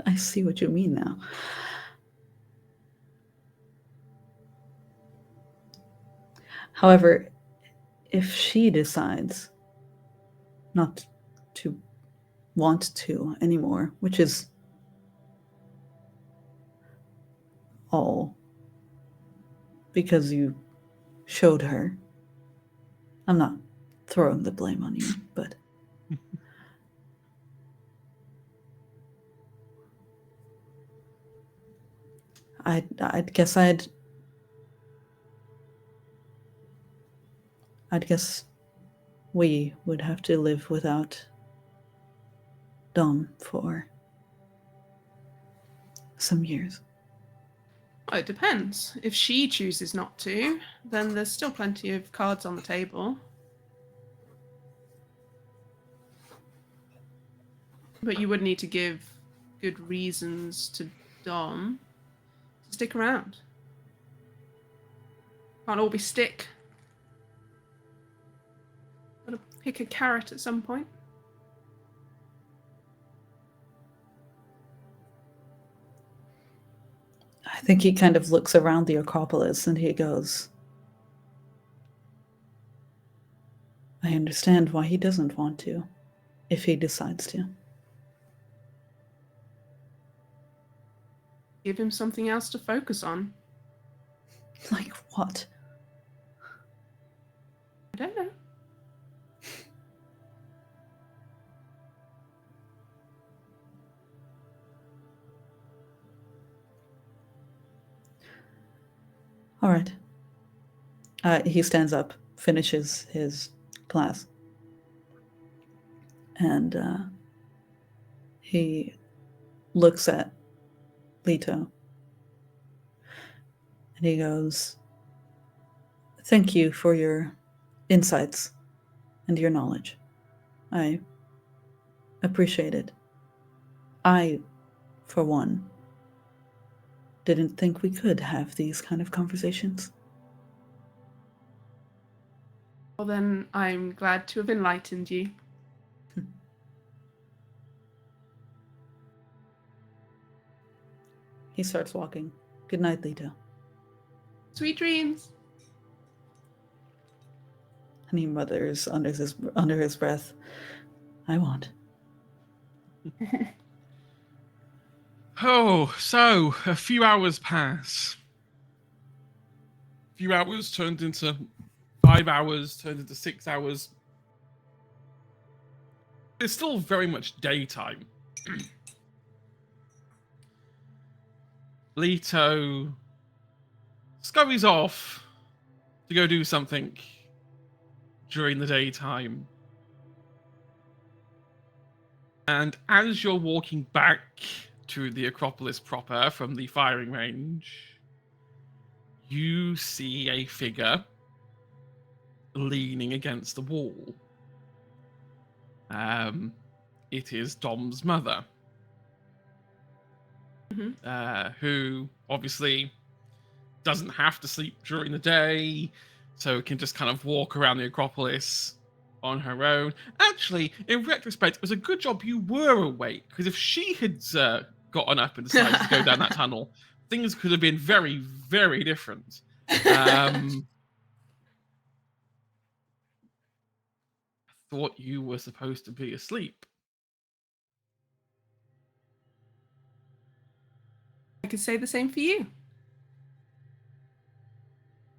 I see what you mean now. However, if she decides not to want to anymore, which is all because you showed her, I'm not throwing the blame on you, but I'd guess we would have to live without Dom for some years. Well, it depends. If she chooses not to, then there's still plenty of cards on the table. But you would need to give good reasons to Dom to stick around. Can't all be stick. Gotta pick a carrot at some point. I think he kind of looks around the Acropolis and he goes, I understand why he doesn't want to, if he decides to. Give him something else to focus on. Like what? I don't know. All right. He stands up, finishes his glass, and he looks at Leto, and he goes, thank you for your insights and your knowledge. I appreciate it. I, for one, didn't think we could have these kind of conversations. Well, then I'm glad to have enlightened you. He starts walking. Good night, Leto. Sweet dreams. And he mutters under his breath, I won't. Oh, so a few hours pass. A few hours turned into 5 hours, turned into 6 hours. It's still very much daytime. Leto scurries off to go do something during the daytime. And as you're walking back to the Acropolis proper from the firing range, you see a figure leaning against the wall. It is Dom's mother, who obviously doesn't have to sleep during the day, so can just kind of walk around the Acropolis on her own. Actually, in retrospect, it was a good job you were awake, because if she had gotten up and decided to go down that tunnel, things could have been very, very different. Thought you were supposed to be asleep. I could say the same for you.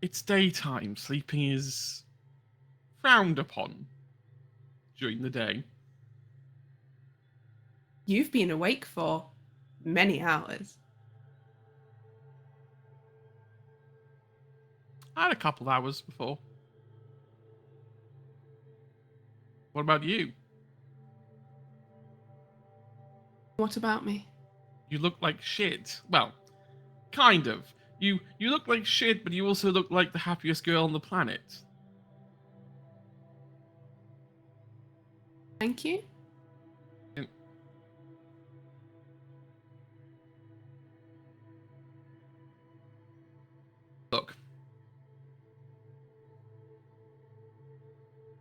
It's daytime. Sleeping is frowned upon during the day. You've been awake for many hours. I had a couple of hours before. What about you? What about me? You look like shit. Well, kind of. You look like shit, but you also look like the happiest girl on the planet. Thank you. Look.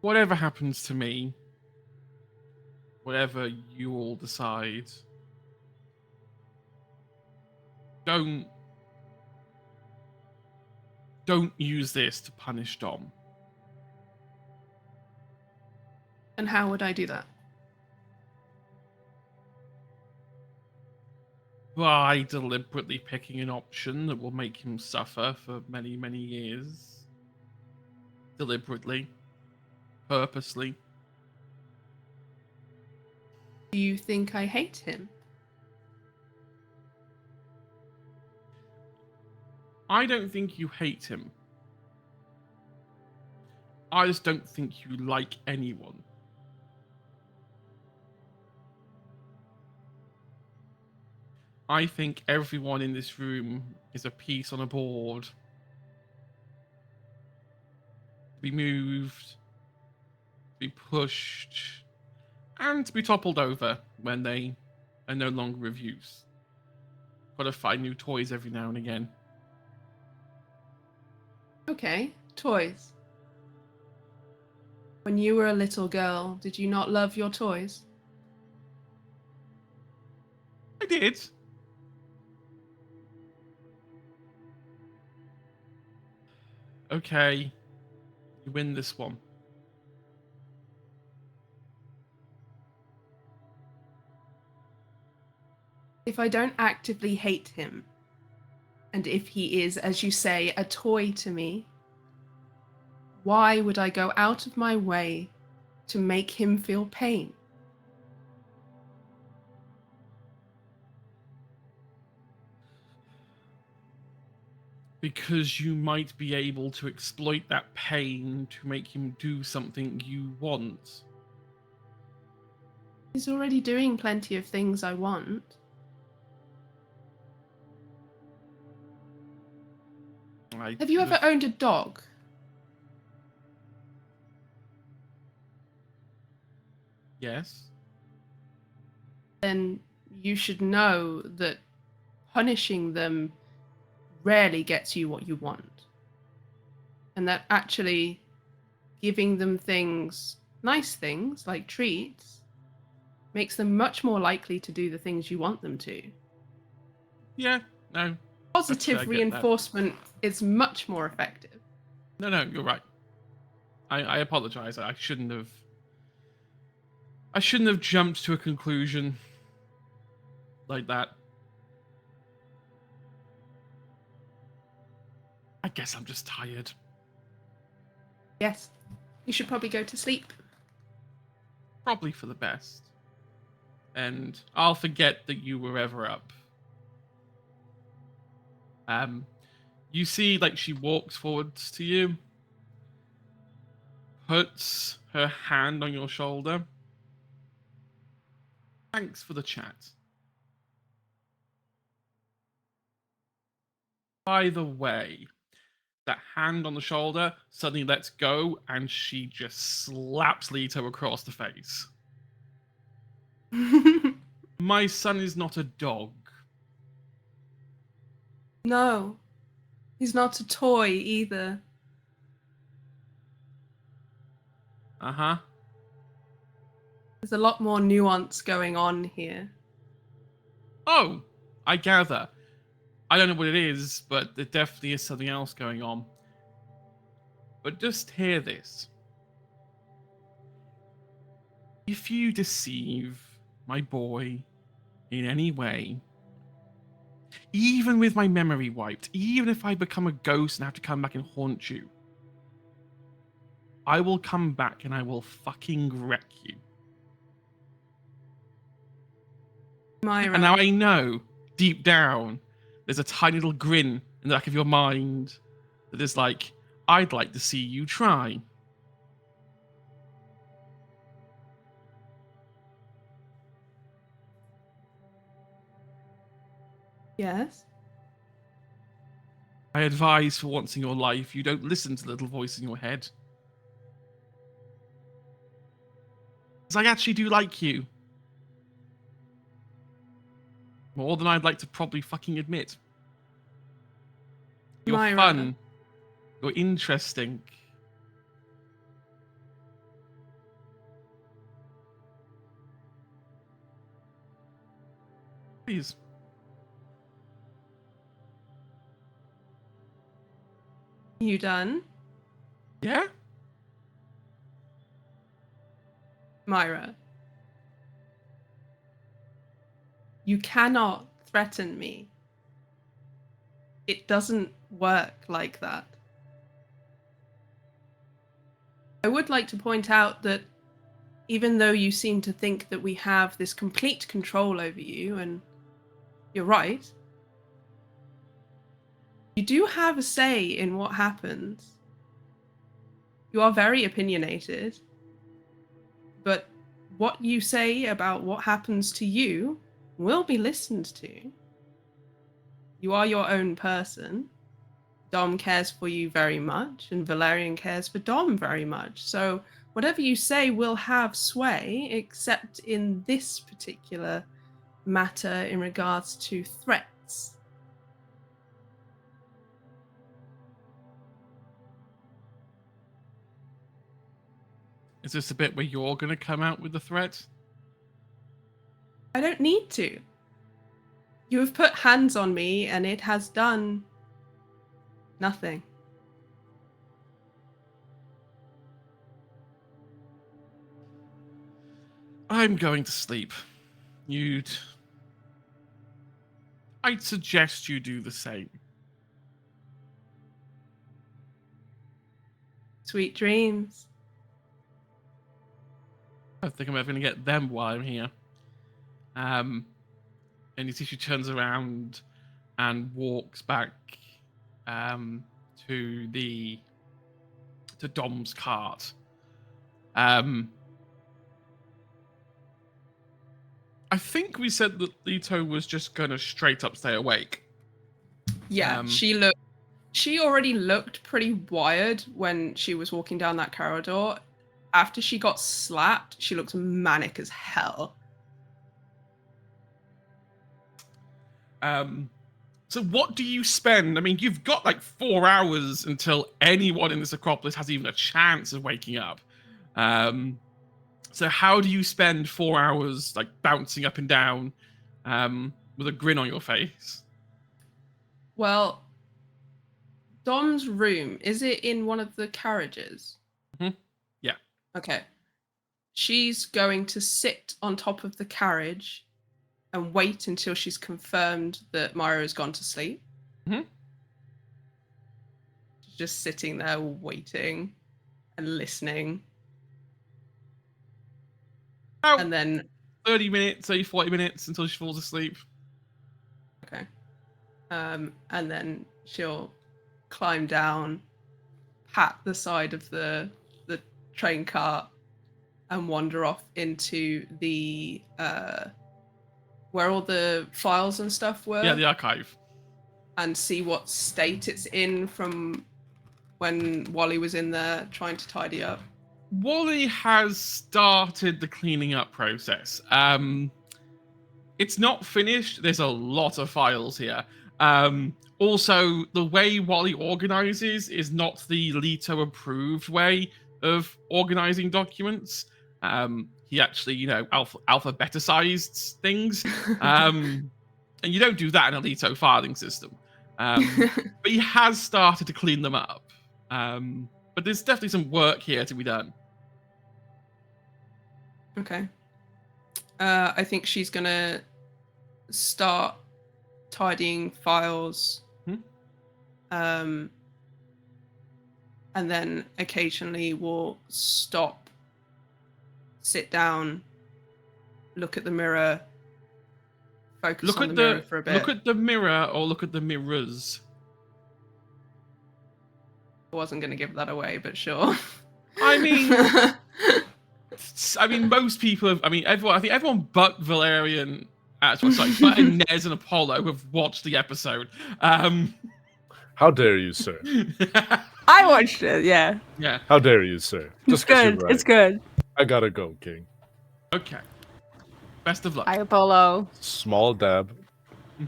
Whatever happens to me, whatever you all decide, don't use this to punish Dom. And how would I do that? By deliberately picking an option that will make him suffer for many, many years. Deliberately. Purposely. Do you think I hate him? I don't think you hate him. I just don't think you like anyone. I think everyone in this room is a piece on a board. To be moved, to be pushed, and to be toppled over when they are no longer of use. Gotta find new toys every now and again. Okay, toys. When you were a little girl, did you not love your toys? I did. Okay, you win this one. If I don't actively hate him, and if he is, as you say, a toy to me, why would I go out of my way to make him feel pain? Because you might be able to exploit that pain to make him do something you want. He's already doing plenty of things I want. Have you ever owned a dog? Yes. Then you should know that punishing them rarely gets you what you want. And that actually giving them things, nice things like treats, makes them much more likely to do the things you want them to. Yeah, no. Positive reinforcement is much more effective. No, you're right. I apologize. I shouldn't have jumped to a conclusion like that. I guess I'm just tired. Yes. You should probably go to sleep. Probably for the best. And I'll forget that you were ever up. You see, like, she walks forwards to you, puts her hand on your shoulder. Thanks for the chat. By the way, that hand on the shoulder suddenly lets go and she just slaps Leto across the face. My son is not a dog. No, he's not a toy either. Uh-huh. There's a lot more nuance going on here. Oh, I gather. I don't know what it is, but there definitely is something else going on. But just hear this. If you deceive my boy in any way, even with my memory wiped, even if I become a ghost and have to come back and haunt you, I will come back and I will fucking wreck you. Myra. And now I know, deep down, there's a tiny little grin in the back of your mind that is like, I'd like to see you try. Yes? I advise for once in your life, you don't listen to the little voice in your head. Because I actually do like you. More than I'd like to probably fucking admit. You're Myra. fun. You're interesting. Please. You done? Yeah? Myra. You cannot threaten me. It doesn't work like that. I would like to point out that even though you seem to think that we have this complete control over you, and you're right, you do have a say in what happens. You are very opinionated, but what you say about what happens to you will be listened to. You are your own person. Dom cares for you very much, and Valerian cares for Dom very much. So whatever you say will have sway, except in this particular matter in regards to threats. Is this a bit where you're going to come out with the threat? I don't need to. You have put hands on me, and it has done nothing. I'm going to sleep. I'd suggest you do the same. Sweet dreams. I think I'm ever going to get them while I'm here. And you see she turns around and walks back to Dom's cart. I think we said that Leto was just gonna straight up stay awake. Yeah, she already looked pretty wired when she was walking down that corridor. After she got slapped, she looked manic as hell. So what do you spend? I mean, you've got like 4 hours until anyone in this Acropolis has even a chance of waking up. So how do you spend 4 hours like bouncing up and down with a grin on your face? Well, Dom's room, is it in one of the carriages? Mm-hmm. Yeah. Okay. She's going to sit on top of the carriage and wait until she's confirmed that Myra has gone to sleep. Mm-hmm. She's just sitting there waiting and listening. About and then 30 minutes, say 40 minutes until she falls asleep. Okay. And then she'll climb down, pat the side of the train cart, and wander off into the where all the files and stuff were. Yeah, the archive. and see what state it's in from when Wally was in there trying to tidy up? Wally has started the cleaning up process. It's not finished. There's a lot of files here. Also, the way Wally organizes is not the Leto approved way of organizing documents. He actually, alphabeticized things. And you don't do that in a Leto filing system. But he has started to clean them up. But there's definitely some work here to be done. Okay. I think she's gonna start tidying files. And then occasionally we'll stop, sit down, look at the mirror, focus on the mirror for a bit. Look at the mirror or look at the mirrors. I wasn't going to give that away, but sure. I mean, most people have. Everyone. I think everyone but Valerian. But Nez and Apollo have watched the episode. How dare you, sir? I watched it. Yeah. Yeah. How dare you, sir? It's good. It's good. I gotta go, King. Okay. Best of luck. Hi, Apollo. Small dab,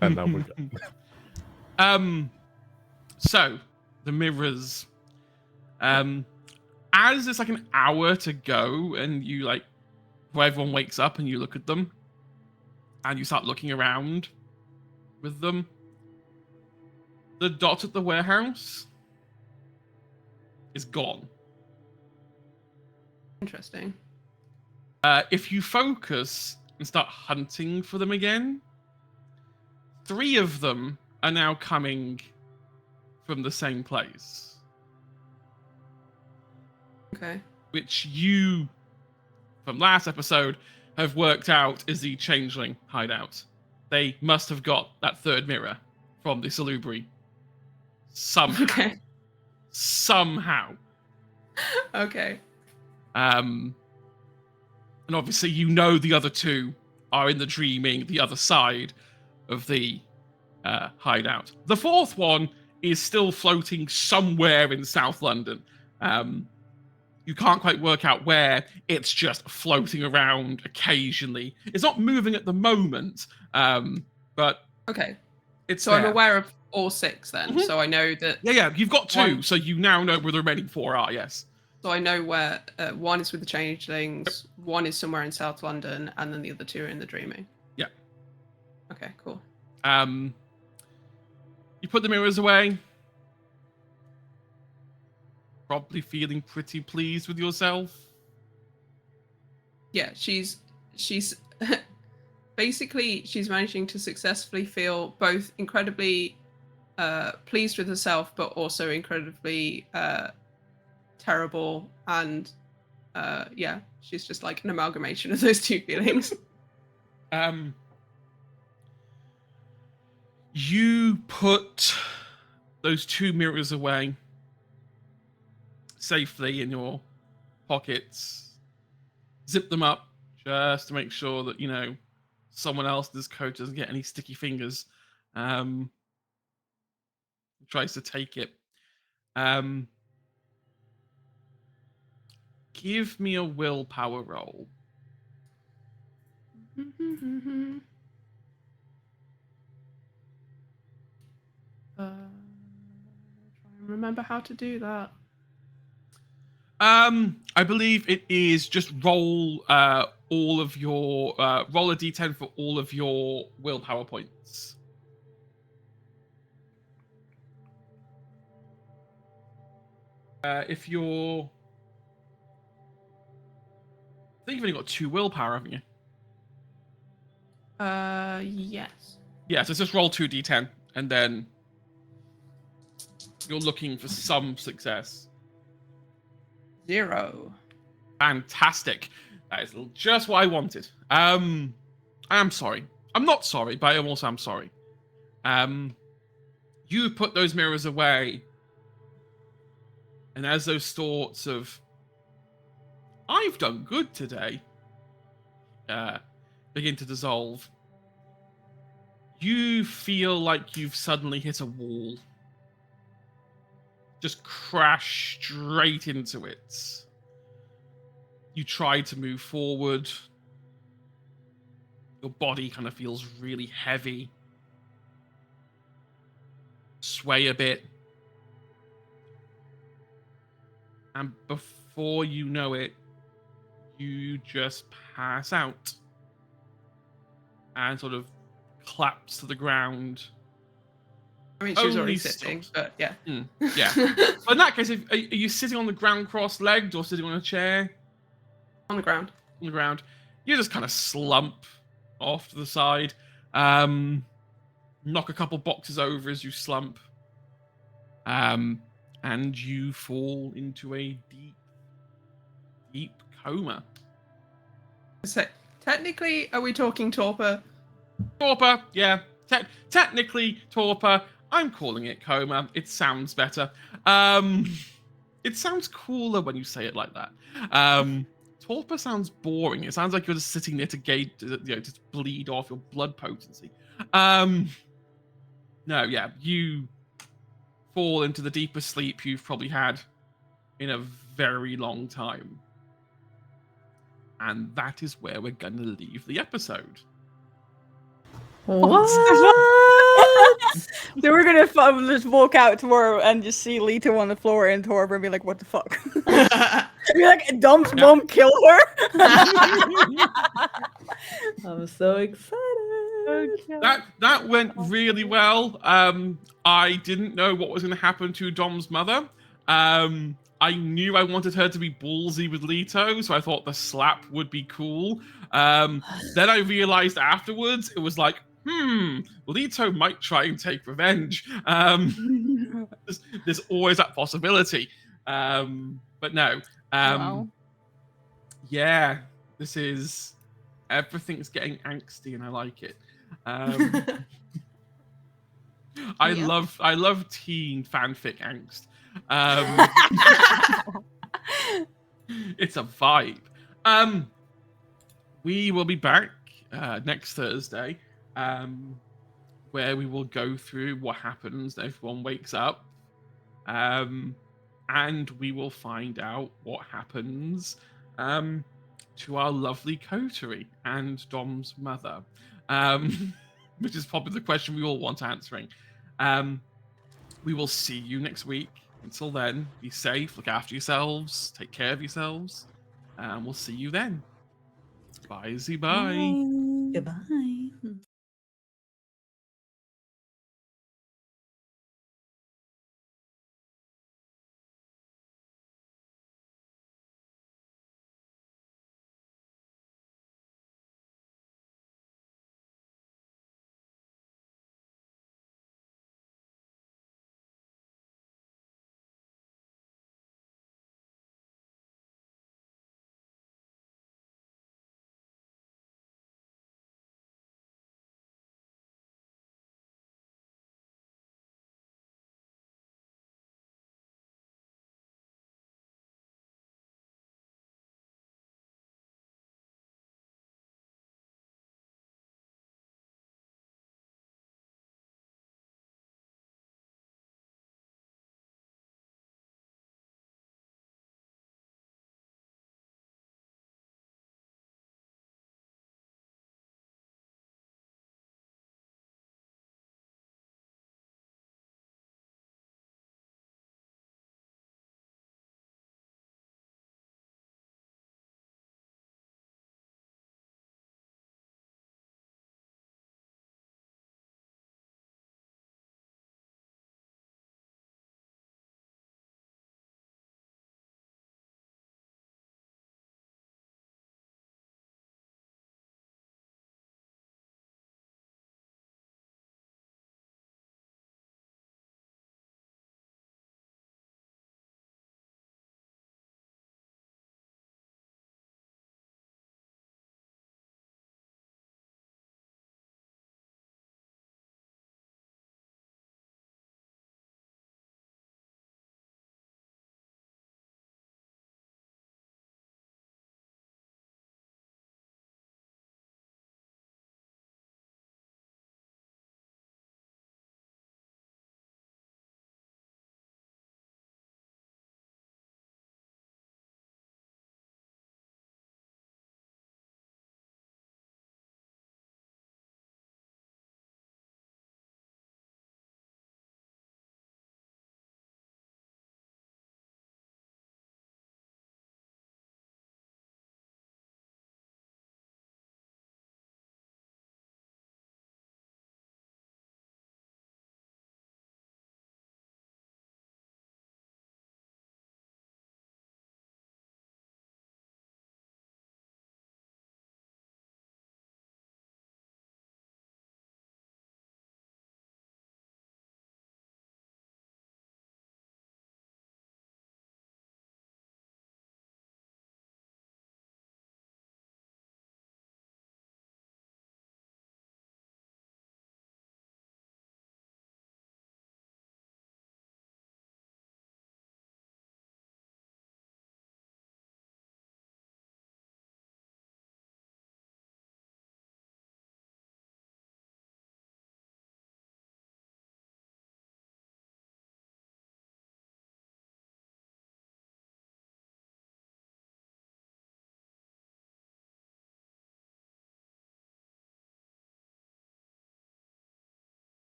and now we're done. So the mirrors. As it's like an hour to go, and you where everyone wakes up and you look at them, and you start looking around with them. The dot at the warehouse is gone. Interesting. If you focus and start hunting for them again, 3 of them are now coming from the same place. Okay. Which you, from last episode, have worked out is the changeling hideout. They must have got that 3rd mirror from the Salubri. Somehow. Okay. Somehow. Okay. And obviously the other 2 are in the dreaming, the other side of the hideout. The 4th one is still floating somewhere in South London. You can't quite work out where. It's just floating around occasionally. It's not moving at the moment, but okay. It's so there. I'm aware of all 6 then, so I know that. Yeah. You've got 2, so you now know where the remaining 4 are. Yes. So I know where 1 is with the changelings, 1 is somewhere in South London, and then the other 2 are in the dreaming. Yeah. Okay. Cool. You put the mirrors away. Probably feeling pretty pleased with yourself. Yeah, she's basically she's managing to successfully feel both incredibly pleased with herself, but also incredibly terrible, and she's just like an amalgamation of those 2 feelings. You put those 2 mirrors away safely in your pockets, zip them up just to make sure that someone else in this coat doesn't get any sticky fingers. Tries to take it. Give me a willpower roll. Try and remember how to do that. I believe it is just roll all of your roll a d10 for all of your willpower points. If you're, I think you've only got 2 willpower, haven't you? Yes. Yeah, so it's just roll 2 d10, and then you're looking for some success. 0. Fantastic. That is just what I wanted. I am sorry. I'm not sorry, but I also am sorry. You put those mirrors away, and as those thoughts of, I've done good today, begin to dissolve, you feel like you've suddenly hit a wall. Just crash straight into it. You try to move forward. Your body kind of feels really heavy. Sway a bit. And before you know it, you just pass out. And sort of collapse to the ground. I mean, she was already Only sitting, stops. but yeah. Yeah. But in that case, are you sitting on the ground cross-legged or sitting on a chair? On the ground. On the ground. You just kind of slump off to the side. Knock a couple boxes over as you slump. And you fall into a deep coma. So, technically, are we talking torpor? Torpor, yeah. Technically torpor. I'm calling it coma. It sounds better. It sounds cooler when you say it like that. Torpor sounds boring. It sounds like you're just sitting there to gauge, just bleed off your blood potency. No, yeah, you fall into the deepest sleep you've probably had in a very long time. And that is where we're going to leave the episode. What? So we're gonna just walk out tomorrow and just see Lito on the floor and Torb and be like, "What the fuck?" Be like, "Dump's mom kill her." I'm so excited. That went really well. I didn't know what was going to happen to Dom's mother. I knew I wanted her to be ballsy with Leto, so I thought the slap would be cool. Then I realized afterwards it was like, Leto might try and take revenge. There's always that possibility. But no. Wow. Yeah, this is everything's getting angsty, and I like it. I love teen fanfic angst. It's a vibe. We will be back next Thursday, where we will go through what happens when everyone wakes up, and we will find out what happens to our lovely coterie and Dom's mother, which is probably the question we all want answering. We will see you next week. Until then, be safe, look after yourselves, take care of yourselves, and we'll see you then. Bye. Goodbye.